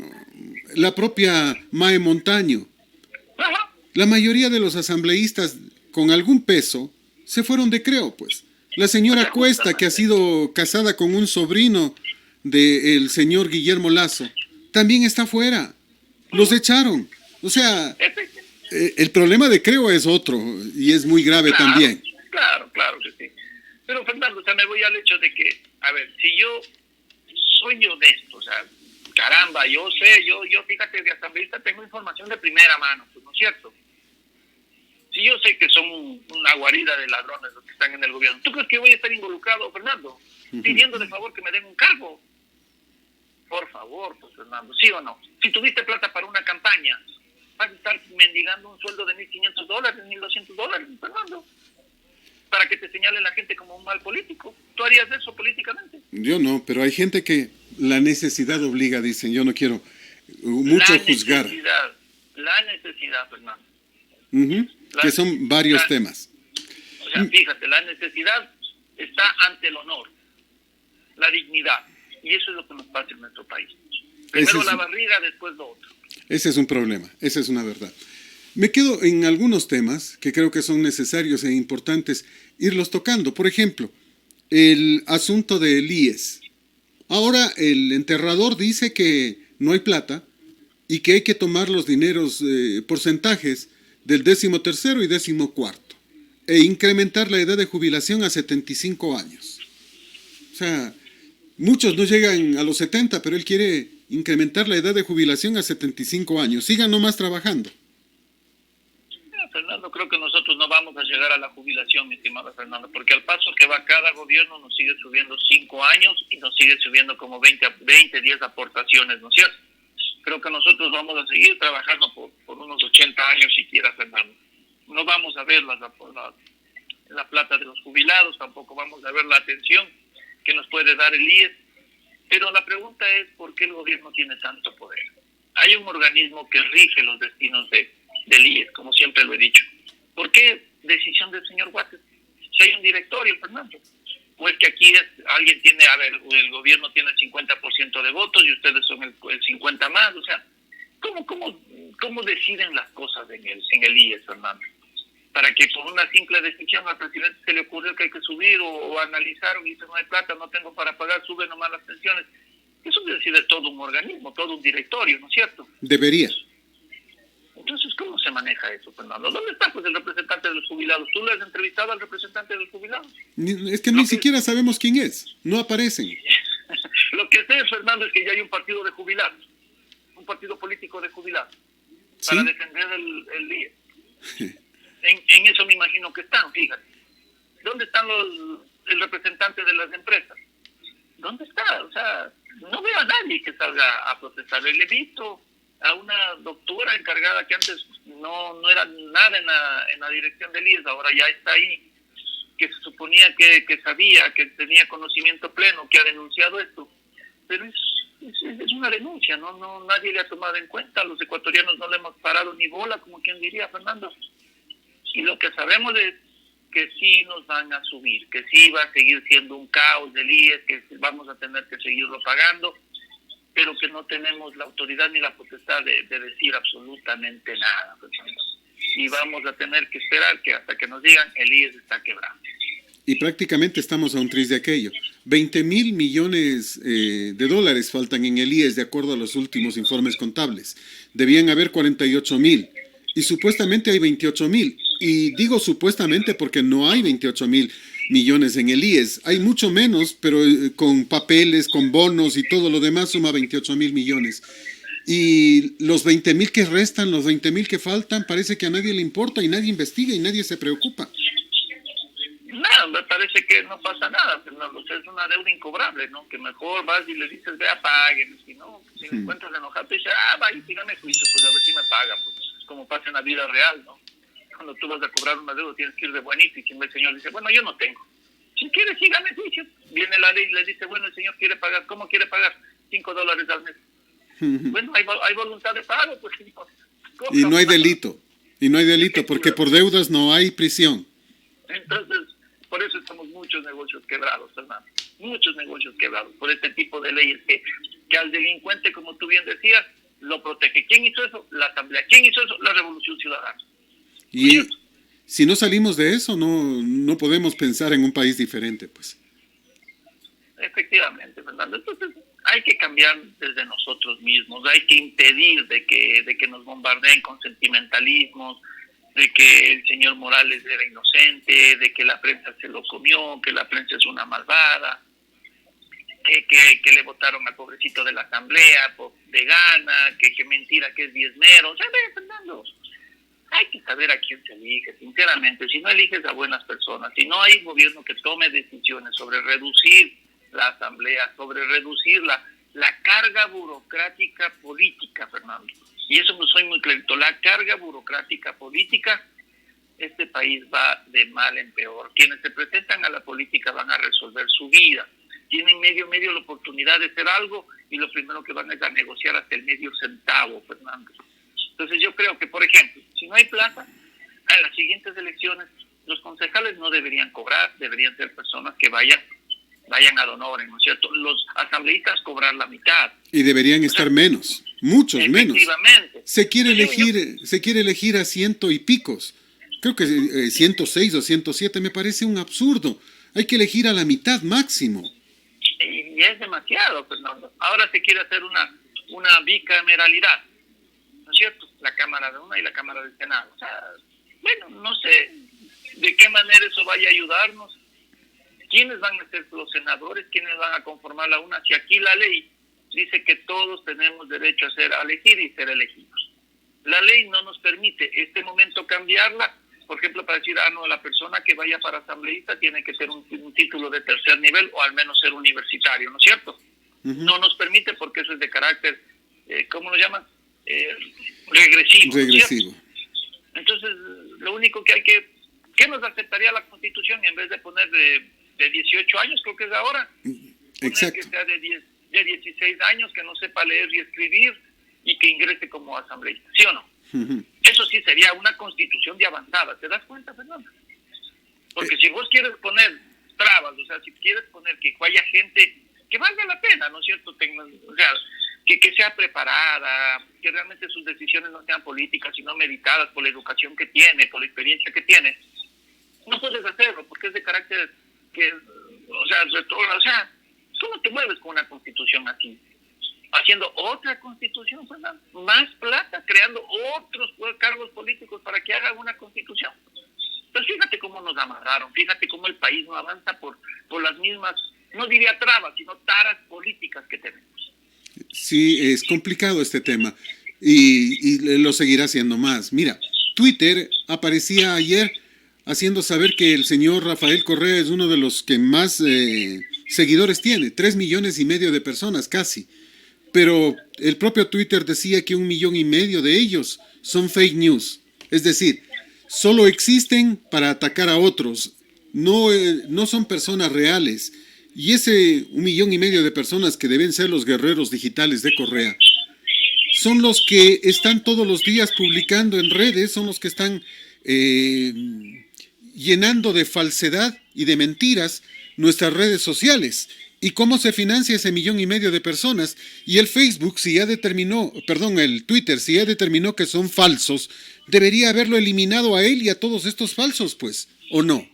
la propia Mae Montaño. Ajá. La mayoría de los asambleístas con algún peso se fueron de Creo, pues. La señora Cuesta, que ha sido casada con un sobrino del señor Guillermo Lazo, también está fuera. Los echaron. O sea, el problema de Creo es otro y es muy grave también. Claro que sí. Pero Fernando, o sea, me voy al hecho de que, a ver, si yo soy honesto, o sea, caramba, yo sé, yo fíjate, de asambleísta tengo información de primera mano, pues, ¿no es cierto? Si yo sé que son una guarida de ladrones los que están en el gobierno, ¿tú crees que voy a estar involucrado, Fernando? Pidiendo de favor que me den un cargo. Por favor, pues, Fernando, ¿sí o no? Si tuviste plata para una campaña, vas a estar mendigando un sueldo de $1.500, $1.200, Fernando, para que te señale la gente como un mal político. ¿Tú harías eso políticamente? Yo no, pero hay gente que la necesidad obliga, dicen. Yo no quiero mucho juzgar. La necesidad, Fernando. Que son varios temas. O sea, fíjate, la necesidad está ante el honor, la dignidad. Y eso es lo que nos pasa en nuestro país. Primero la barriga, después lo otro. Ese es un problema, esa es una verdad. Me quedo en algunos temas que creo que son necesarios e importantes irlos tocando. Por ejemplo, el asunto del IES. Ahora el enterrador dice que no hay plata y que hay que tomar los dineros, porcentajes del 13º y 14º e incrementar la edad de jubilación a 75 años. O sea, muchos no llegan a los 70, pero él quiere incrementar la edad de jubilación a 75 años. Sigan nomás trabajando. Fernando, creo que nosotros no vamos a llegar a la jubilación, mi estimado Fernando, porque al paso que va cada gobierno nos sigue subiendo 5 años y nos sigue subiendo como 10 aportaciones, ¿no es cierto? Creo que nosotros vamos a seguir trabajando por unos 80 años siquiera, Fernando. No vamos a ver la plata de los jubilados, tampoco vamos a ver la atención que nos puede dar el IES. Pero la pregunta es, ¿por qué el gobierno tiene tanto poder? Hay un organismo que rige los destinos del IES, como siempre lo he dicho. ¿Por qué decisión del señor Guates? Si hay un directorio, Fernando. O es que aquí alguien tiene, el gobierno tiene el 50% de votos y ustedes son el 50 más. O sea, ¿cómo deciden las cosas en el IES, Fernando? Para que por una simple decisión al presidente se le ocurrió que hay que subir o analizaron y dicen no hay plata, no tengo para pagar, suben nomás las pensiones. Eso decide todo un organismo, todo un directorio, ¿no es cierto? Debería. Entonces, ¿cómo se maneja eso, Fernando? ¿Dónde está pues el representante de los jubilados? ¿Tú le has entrevistado al representante de los jubilados? Es que ni siquiera sabemos quién es, no aparecen. Lo que sé, Fernando, es que ya hay un partido de jubilados, un partido político de jubilados, para defender el IES. En eso me imagino que están, fíjate. ¿Dónde están el representante de las empresas? ¿Dónde está? O sea, no veo a nadie que salga a protestar. Le he visto a una doctora encargada que antes no era nada en la dirección del IES, ahora ya está ahí, que se suponía que sabía, que tenía conocimiento pleno, que ha denunciado esto. Pero es una denuncia, no nadie le ha tomado en cuenta. Los ecuatorianos no le hemos parado ni bola, como quien diría, Fernando. Y lo que sabemos es que sí nos van a subir, que sí va a seguir siendo un caos del IES, que vamos a tener que seguirlo pagando, pero que no tenemos la autoridad ni la potestad de decir absolutamente nada. Y vamos a tener que esperar que hasta que nos digan el IES está quebrado. y prácticamente estamos a un tris de aquello. 20.000 millones de dólares faltan en el IES de acuerdo a los últimos informes contables. Debían haber 48.000 y supuestamente hay 28.000. Y digo supuestamente porque no hay 28.000 millones en el IES. Hay mucho menos, pero con papeles, con bonos y todo lo demás suma 28.000 millones. Y los 20.000 que restan, los 20.000 que faltan, parece que a nadie le importa y nadie investiga y nadie se preocupa. No, me parece que no pasa nada, Fernando. O sea, es una deuda incobrable, ¿no? Que mejor vas y le dices, vea, paguen. Si no, si me encuentras enojado, te dices, va y dígame juicio, pues a ver si me paga. Pues como pasa en la vida real, ¿no? Cuando tú vas a cobrar una deuda tienes que ir de buenito y si el señor dice, bueno, yo no tengo. Si quiere, sígame juicio. Viene la ley y le dice, bueno, el señor quiere pagar. ¿Cómo quiere pagar? $5 al mes. Bueno, hay voluntad de pago, pues señor. Y no hay delito. Y no hay delito porque por deudas no hay prisión. Entonces, por eso estamos muchos negocios quebrados, Fernando. Muchos negocios quebrados por este tipo de leyes que al delincuente, como tú bien decías, lo protege. ¿Quién hizo eso? La Asamblea. ¿Quién hizo eso? La Revolución Ciudadana. Y si no salimos de eso, no podemos pensar en un país diferente, pues. Efectivamente, Fernando. Entonces, hay que cambiar desde nosotros mismos. Hay que impedir de que nos bombardeen con sentimentalismos, de que el señor Morales era inocente, de que la prensa se lo comió, que la prensa es una malvada, que le votaron al pobrecito de la Asamblea de gana, que mentira, que es diezmero. O sea, Fernando, hay que saber a quién se elige, sinceramente. Si no eliges a buenas personas, si no hay un gobierno que tome decisiones sobre reducir la Asamblea, sobre reducir la carga burocrática política, Fernando. Y eso no soy muy clarito. La carga burocrática política, este país va de mal en peor. Quienes se presentan a la política van a resolver su vida. Tienen medio la oportunidad de hacer algo y lo primero que van es a negociar hasta el medio centavo, Fernando. Entonces yo creo que, por ejemplo, si no hay plata, en las siguientes elecciones los concejales no deberían cobrar, deberían ser personas que vayan ad honorem, ¿no es cierto? Los asambleístas cobrar la mitad. Y deberían estar menos, muchos menos. Efectivamente. Se quiere elegir a ciento y picos. Creo que 106 o 107 me parece un absurdo. Hay que elegir a la mitad máximo. Y es demasiado, Fernando. Ahora se quiere hacer una bicameralidad, ¿no es cierto? La Cámara de una y la Cámara del Senado. O sea, bueno, no sé de qué manera eso vaya a ayudarnos. ¿Quiénes van a ser los senadores? ¿Quiénes van a conformar la una? Si aquí la ley dice que todos tenemos derecho a elegir y ser elegidos. La ley no nos permite este momento cambiarla. Por ejemplo, para decir, no, la persona que vaya para asambleísta tiene que ser un título de tercer nivel o al menos ser universitario, ¿no es cierto? Uh-huh. No nos permite porque eso es de carácter, ¿cómo lo llaman? Regresivo. Regresivo. ¿No? Entonces, lo único que ¿qué nos aceptaría la Constitución en vez de poner de 18 años, creo que es ahora? Exacto. Que sea de 16 años, que no sepa leer y escribir y que ingrese como asambleísta, ¿sí o no? Uh-huh. Eso sí sería una constitución de avanzada, ¿te das cuenta, Fernando? Porque si vos quieres poner trabas, o sea, si quieres poner que haya gente que valga la pena, ¿no es cierto? O sea, que sea preparada, que realmente sus decisiones no sean políticas, sino meditadas por la educación que tiene, por la experiencia que tiene, no puedes hacerlo porque es de carácter o sea, ¿cómo te mueves con una constitución así? Haciendo otra constitución, Fernando, más plata, creando otros cargos políticos para que hagan una constitución. Entonces fíjate cómo nos amarraron, fíjate cómo el país no avanza por las mismas, no diría trabas, sino taras políticas que tenemos. Sí, es complicado este tema y lo seguirá siendo más. Mira, Twitter aparecía ayer haciendo saber que el señor Rafael Correa es uno de los que más seguidores tiene, 3,5 millones de personas casi. Pero el propio Twitter decía que 1,5 millones de ellos son fake news. Es decir, solo existen para atacar a otros. No son personas reales. Y ese 1,5 millones de personas que deben ser los guerreros digitales de Correa son los que están todos los días publicando en redes, son los que están llenando de falsedad y de mentiras nuestras redes sociales. ¿Y cómo se financia ese 1,5 millones de personas? Y el Facebook, el Twitter, si ya determinó que son falsos, debería haberlo eliminado a él y a todos estos falsos, pues, ¿o no?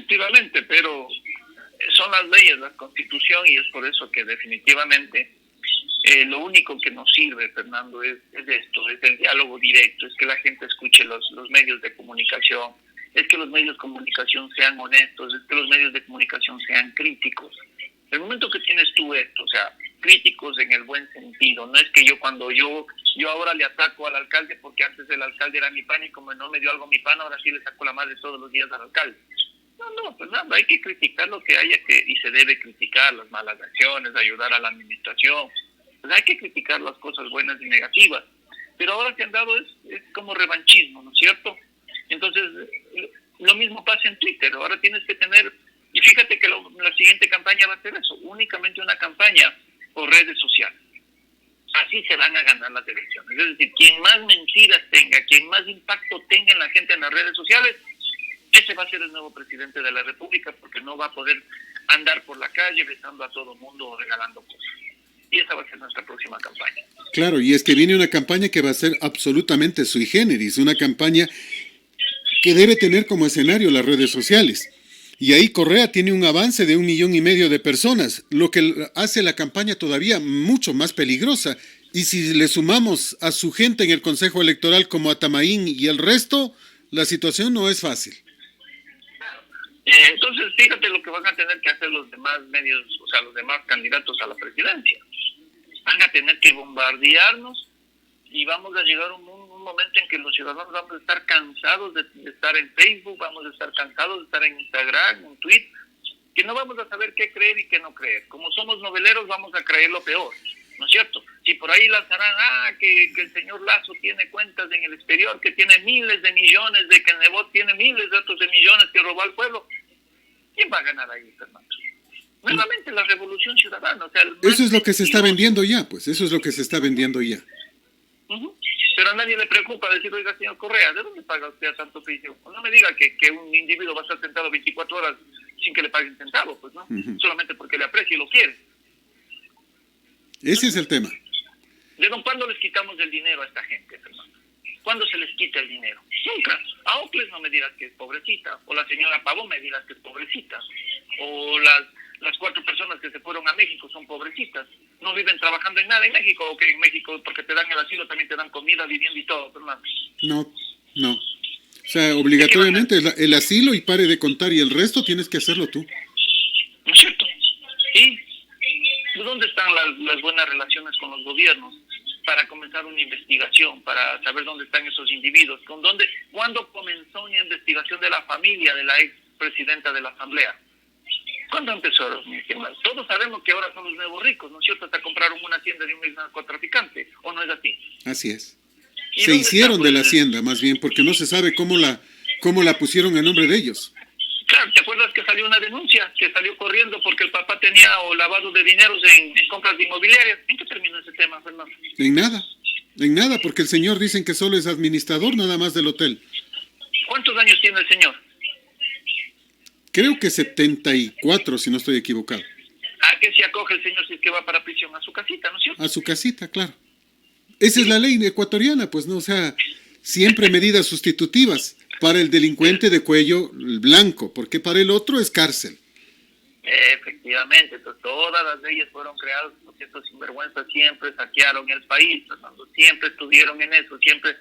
efectivamente, pero son las leyes, la Constitución, y es por eso que definitivamente lo único que nos sirve, Fernando, es esto, es el diálogo directo, es que la gente escuche los medios de comunicación, es que los medios de comunicación sean honestos, es que los medios de comunicación sean críticos. El momento que tienes tú esto, o sea, críticos en el buen sentido, no es que yo ahora le ataco al alcalde porque antes el alcalde era mi pan y como no me dio algo mi pan, ahora sí le saco la madre todos los días al alcalde. No, pues nada, hay que criticar lo que haya y se debe criticar, las malas acciones, ayudar a la administración. Pues hay que criticar las cosas buenas y negativas. Pero ahora que han dado es como revanchismo, ¿no es cierto? Entonces, lo mismo pasa en Twitter. Ahora tienes que tener, y fíjate que la siguiente campaña va a ser eso, únicamente una campaña por redes sociales. Así se van a ganar las elecciones. Es decir, quien más mentiras tenga, quien más impacto tenga en la gente en las redes sociales, ese va a ser el nuevo presidente de la República, porque no va a poder andar por la calle besando a todo el mundo o regalando cosas. Y esa va a ser nuestra próxima campaña. Claro, y es que viene una campaña que va a ser absolutamente sui generis, una campaña que debe tener como escenario las redes sociales. Y ahí Correa tiene un avance de 1,5 millones de personas, lo que hace la campaña todavía mucho más peligrosa. Y si le sumamos a su gente en el Consejo Electoral como a Tamaín y el resto, la situación no es fácil. Entonces, fíjate lo que van a tener que hacer los demás medios, o sea, los demás candidatos a la presidencia. Van a tener que bombardearnos y vamos a llegar a un momento en que los ciudadanos vamos a estar cansados de estar en Facebook, vamos a estar cansados de estar en Instagram, en Twitter, que no vamos a saber qué creer y qué no creer. Como somos noveleros, vamos a creer lo peor, ¿no es cierto? Si por ahí lanzarán, que el señor Lazo tiene cuentas en el exterior, que tiene miles de millones, de que Nebot tiene miles de otros de millones que robó al pueblo, ¿quién va a ganar ahí, Fernando? Nuevamente la revolución ciudadana. O sea, eso es lo que se está vendiendo ya, pues, eso es lo que se está vendiendo ya. Uh-huh. Pero a nadie le preocupa decir, oiga, señor Correa, ¿de dónde paga usted a tanto oficio? Pues no me diga que un individuo va a estar sentado 24 horas sin que le paguen centavos, pues, ¿no? Uh-huh. Solamente porque le aprecia y lo quiere. Ese es el tema. ¿Cuándo les quitamos el dinero a esta gente, Fernando? ¿Cuándo se les quita el dinero? Nunca. A Ocles no me dirás que es pobrecita, o la señora Pavón me dirás que es pobrecita, o las 4 personas que se fueron a México son pobrecitas, no viven trabajando en nada en México, o que en México porque te dan el asilo también te dan comida, vivienda y todo, Fernando. No. O sea, obligatoriamente el asilo y pare de contar, y el resto tienes que hacerlo tú. ¿No es cierto? ¿Y dónde están las buenas relaciones con los gobiernos para comenzar una investigación, para saber dónde están esos individuos? ¿Cuándo comenzó una investigación de la familia de la ex presidenta de la Asamblea? ¿Cuándo empezó? Todos sabemos que ahora son los nuevos ricos, ¿no es cierto? Hasta compraron una hacienda de un ex narcotraficante, ¿o no es así? Así es. Se hicieron de la hacienda, más bien, porque no se sabe cómo la pusieron en nombre de ellos. Claro, ¿te acuerdas que salió una denuncia? Que salió corriendo porque el papá tenía lavado de dineros en compras de inmobiliarias. ¿En qué terminó ese tema, Fernando? En nada, porque el señor dicen que solo es administrador nada más del hotel. ¿Cuántos años tiene el señor? Creo que 74, si no estoy equivocado. ¿A qué se acoge el señor si es que va para prisión? A su casita, ¿no es cierto? A su casita, claro. Esa es la ley ecuatoriana, pues, ¿no? O sea, siempre medidas sustitutivas para el delincuente de cuello blanco, porque para el otro es cárcel. Efectivamente, entonces, todas las leyes fueron creadas porque estos sinvergüenzas siempre saquearon el país, Fernando, siempre estuvieron en eso, siempre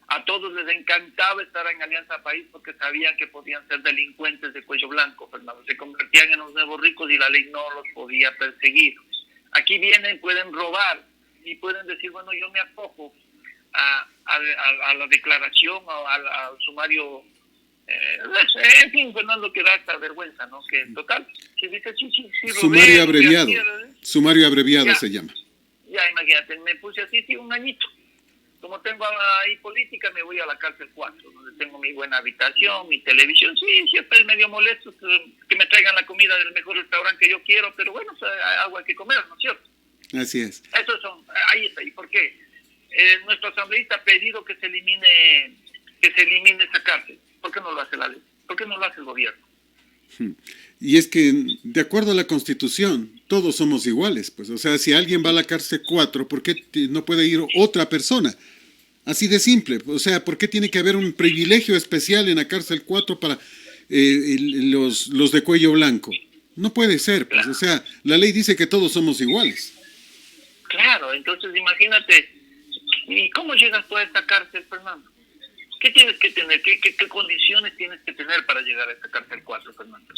a todos les encantaba estar en Alianza País porque sabían que podían ser delincuentes de cuello blanco, Fernando, se convertían en los nuevos ricos y la ley no los podía perseguir. Aquí vienen, pueden robar y pueden decir, bueno, yo me acojo a la declaración o al sumario, en fin, Fernando, que da esta vergüenza, ¿no? Que total, si dice sí, sumario abreviado, sumario abreviado se llama. Ya, imagínate, me puse así, un añito. Como tengo ahí política, me voy a la cárcel 4, donde tengo mi buena habitación, mi televisión. Sí, siempre es medio molesto que me traigan la comida del mejor restaurante que yo quiero, pero bueno, o sea, algo hay que comer, ¿no es cierto? Así es. Ahí está. ¿Y por qué? Nuestro asambleísta ha pedido que se elimine esa cárcel. ¿Por qué no lo hace la ley? ¿Por qué no lo hace el gobierno? Y es que, de acuerdo a la Constitución, todos somos iguales, pues. O sea, si alguien va a la cárcel 4, ¿por qué no puede ir otra persona? Así de simple. O sea, ¿por qué tiene que haber un privilegio especial en la cárcel 4 para los de cuello blanco. No puede ser, pues, Claro. o sea, la ley dice que todos somos iguales. Claro, entonces imagínate, ¿y cómo llegas tú a esta cárcel, Fernando? ¿Qué tienes que tener? ¿Qué condiciones tienes que tener para llegar a esta cárcel 4, Fernando?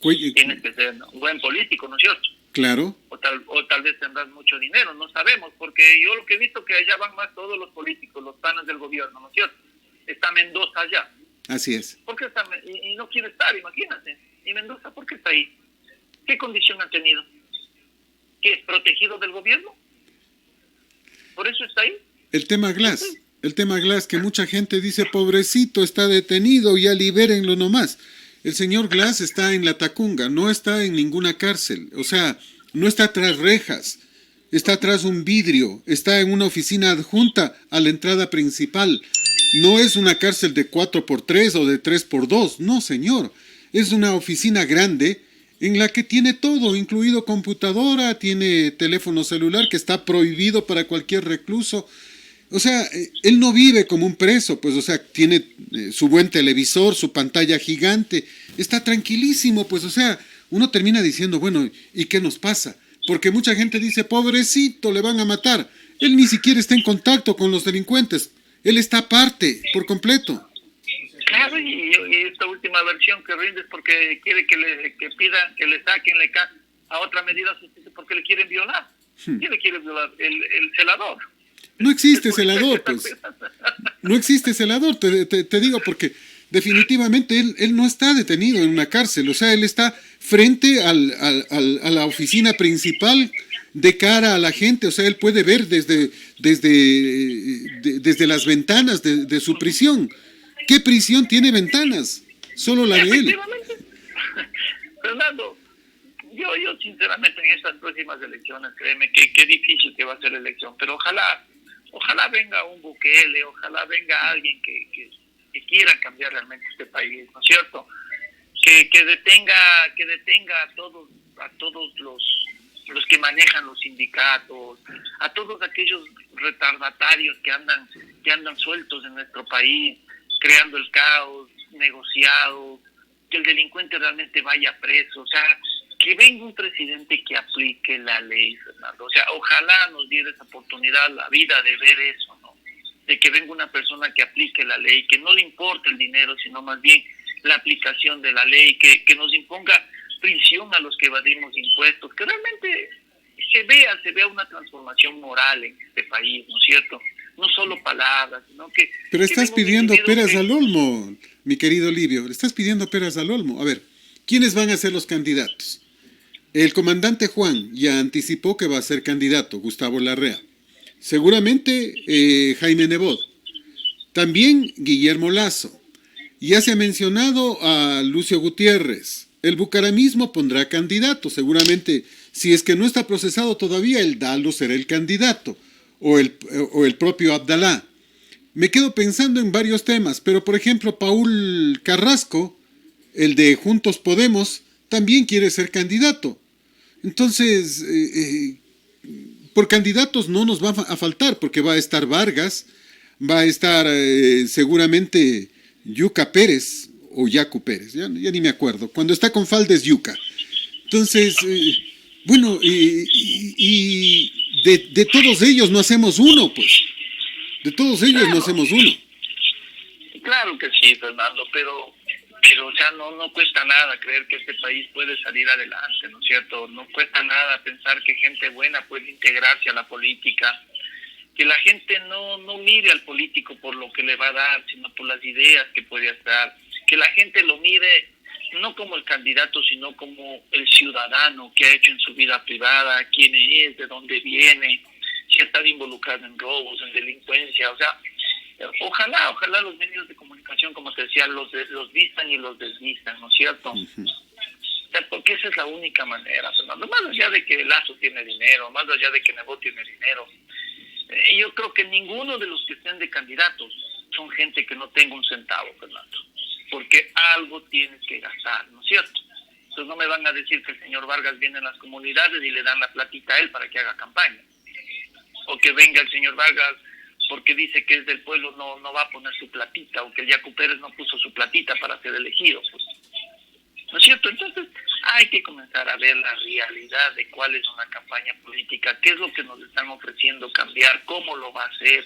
Tienes que ser un buen político, ¿no es cierto? Claro, O tal vez tendrás mucho dinero, no sabemos, porque yo lo que he visto que allá van más todos los políticos, los panas del gobierno, ¿no es cierto? Está Mendoza allá. así es. ¿Por qué está? Y no quiere estar, imagínate. ¿Y Mendoza por qué está ahí? ¿Qué condición ha tenido? ¿Que es protegido del gobierno? ¿Por eso está ahí? El tema Glass, que mucha gente dice, pobrecito, está detenido, ya libérenlo nomás. El señor Glass está en la Tacunga, no está en ninguna cárcel, o sea, no está tras rejas, está tras un vidrio, está en una oficina adjunta a la entrada principal. No es una cárcel de 4x3 o de 3x2, no señor, es una oficina grande en la que tiene todo, incluido computadora, tiene teléfono celular que está prohibido para cualquier recluso. O sea, él no vive como un preso, pues, o sea, tiene su buen televisor, su pantalla gigante, está tranquilísimo, pues, o sea, uno termina diciendo, bueno, ¿y qué nos pasa? Porque mucha gente dice, pobrecito, le van a matar. Él ni siquiera está en contacto con los delincuentes, él está aparte, por completo. Claro, y esta última versión que rindes porque quiere que pidan que le saquen a otra medida porque le quieren violar. ¿Quién le quiere violar? El celador. No existe celador, pues. No existe celador, te digo, porque definitivamente él no está detenido en una cárcel. O sea, él está frente a la oficina principal de cara a la gente. O sea, él puede ver desde las ventanas de su prisión. ¿Qué prisión tiene ventanas? Solo la de él. Efectivamente. Fernando, yo sinceramente en estas próximas elecciones, créeme que difícil que va a ser la elección, pero ojalá venga un Bukele, ojalá venga alguien que quiera cambiar realmente este país, ¿no es cierto? Que detenga a todos los que manejan los sindicatos, a todos aquellos retardatarios que andan sueltos en nuestro país, creando el caos, negociado, que el delincuente realmente vaya preso, o sea, que venga un presidente que aplique la ley, Fernando. O sea, ojalá nos diera esa oportunidad, la vida, de ver eso, ¿no? De que venga una persona que aplique la ley, que no le importe el dinero, sino más bien la aplicación de la ley, que nos imponga prisión a los que evadimos impuestos, que realmente se vea una transformación moral en este país, ¿no es cierto? No solo palabras, sino que... Pero estás pidiendo peras que... al olmo, mi querido Livio, le estás pidiendo peras al olmo. A ver, ¿quiénes van a ser los candidatos? El comandante Juan ya anticipó que va a ser candidato, Gustavo Larrea. Seguramente Jaime Nebot. También Guillermo Lasso. Ya se ha mencionado a Lucio Gutiérrez. El bucaramismo pondrá candidato. Seguramente, si es que no está procesado todavía, el Dalo será el candidato. O el propio Abdalá. Me quedo pensando en varios temas, pero por ejemplo, Paul Carrasco, el de Juntos Podemos, también quiere ser candidato. Entonces, por candidatos no nos va a faltar, porque va a estar Vargas, va a estar seguramente Yuca Pérez, o Yacu Pérez, ya ni me acuerdo. Cuando está con falda es Yuca. Entonces, bueno, y de todos ellos no hacemos uno, pues. De todos ellos no hacemos uno. Claro que sí, Fernando, pero o sea, no cuesta nada creer que este país puede salir adelante, ¿no es cierto? No cuesta nada pensar que gente buena puede integrarse a la política, que la gente no mire al político por lo que le va a dar, sino por las ideas que puede dar, que la gente lo mire no como el candidato, sino como el ciudadano que ha hecho en su vida privada, quién es, de dónde viene, si ha estado involucrado en robos, en delincuencia, o sea, ojalá los medios de comunicación, como te decía, los vistan y los desvistan, ¿no es cierto? Uh-huh. O sea, porque esa es la única manera, Fernando. Más allá de que Lazo tiene dinero, más allá de que Nebot tiene dinero, yo creo que ninguno de los que estén de candidatos son gente que no tenga un centavo, Fernando, porque algo tienes que gastar, ¿no es cierto? Entonces no me van a decir que el señor Vargas viene a las comunidades y le dan la platita a él para que haga campaña, o que venga el señor Vargas porque dice que es del pueblo, no va a poner su platita, o que el Yacu Pérez no puso su platita para ser elegido, pues. ¿no es cierto? Entonces hay que comenzar a ver la realidad de cuál es una campaña política, qué es lo que nos están ofreciendo cambiar, cómo lo va a hacer.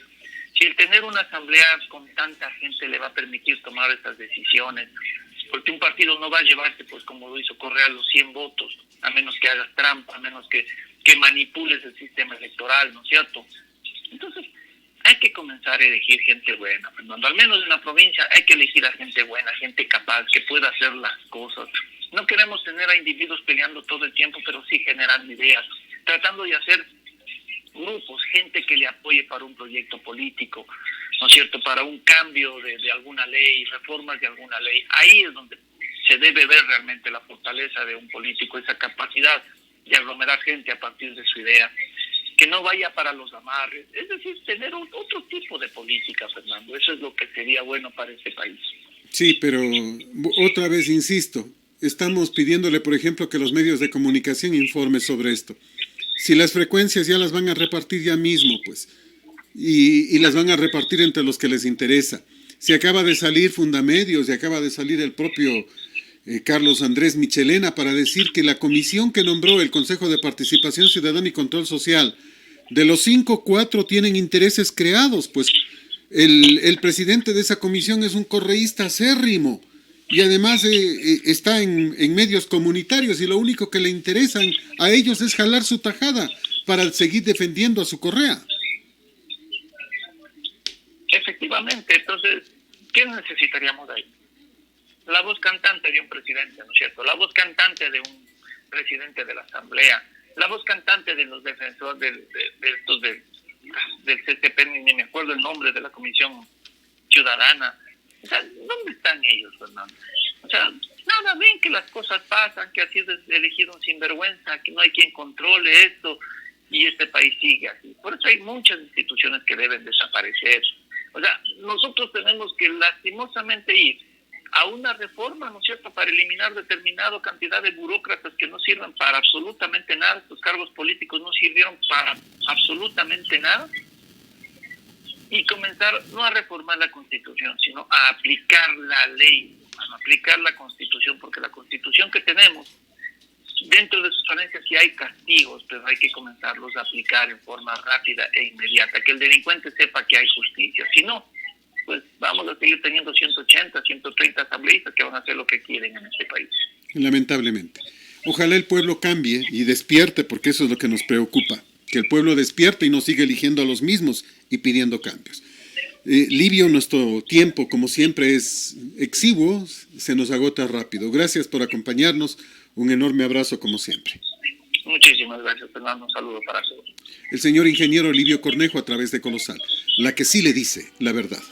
Si el tener una asamblea con tanta gente le va a permitir tomar estas decisiones, porque un partido no va a llevarte, pues como lo hizo Correa, los 100 votos, a menos que hagas trampa, a menos que manipules el sistema electoral, ¿no es cierto? Entonces, hay que comenzar a elegir gente buena, Fernando. Al menos en la provincia hay que elegir a gente buena, gente capaz, que pueda hacer las cosas. No queremos tener a individuos peleando todo el tiempo, pero sí generando ideas, tratando de hacer grupos, gente que le apoye para un proyecto político, ¿no es cierto?, para un cambio de alguna ley, reformas de alguna ley. Ahí es donde se debe ver realmente la fortaleza de un político, esa capacidad de aglomerar gente a partir de su idea, que no vaya para los amarres, es decir, tener otro tipo de política, Fernando. Eso es lo que sería bueno para este país. Sí, pero otra vez insisto, estamos pidiéndole, por ejemplo, que los medios de comunicación informen sobre esto. Si las frecuencias ya las van a repartir ya mismo, pues, y las van a repartir entre los que les interesa. Si acaba de salir Fundamedios y acaba de salir el propio Carlos Andrés Michelena para decir que la comisión que nombró el Consejo de Participación Ciudadana y Control Social, de los 5, 4 tienen intereses creados, pues el presidente de esa comisión es un correísta acérrimo y además está en medios comunitarios y lo único que le interesan a ellos es jalar su tajada para seguir defendiendo a su Correa. Efectivamente, entonces, ¿qué necesitaríamos ahí? La voz cantante de un presidente, ¿no es cierto? La voz cantante de un presidente de la Asamblea, la voz cantante de los defensores del CCP, ni me acuerdo el nombre, de la Comisión Ciudadana. O sea, ¿dónde están ellos, Fernando? O sea, nada, ven que las cosas pasan, que ha sido elegido un sinvergüenza, que no hay quien controle esto, y este país sigue así. Por eso hay muchas instituciones que deben desaparecer. O sea, nosotros tenemos que lastimosamente ir a una reforma, ¿no es cierto?, para eliminar determinada cantidad de burócratas que no sirven para absolutamente nada. Estos cargos políticos no sirvieron para absolutamente nada. Y comenzar no a reformar la Constitución, sino a aplicar la ley, a aplicar la Constitución, porque la Constitución que tenemos, dentro de sus falencias sí hay castigos, pero hay que comenzarlos a aplicar en forma rápida e inmediata, que el delincuente sepa que hay justicia. Si no, pues vamos a seguir teniendo 180, 130 asambleístas que van a hacer lo que quieren en este país. Lamentablemente. Ojalá el pueblo cambie y despierte, porque eso es lo que nos preocupa, que el pueblo despierte y no siga eligiendo a los mismos y pidiendo cambios. Livio, nuestro tiempo, como siempre, es exiguo, se nos agota rápido. Gracias por acompañarnos, un enorme abrazo como siempre. Muchísimas gracias, Fernando, un saludo para todos. El señor ingeniero Livio Cornejo a través de Colosal, la que sí le dice la verdad.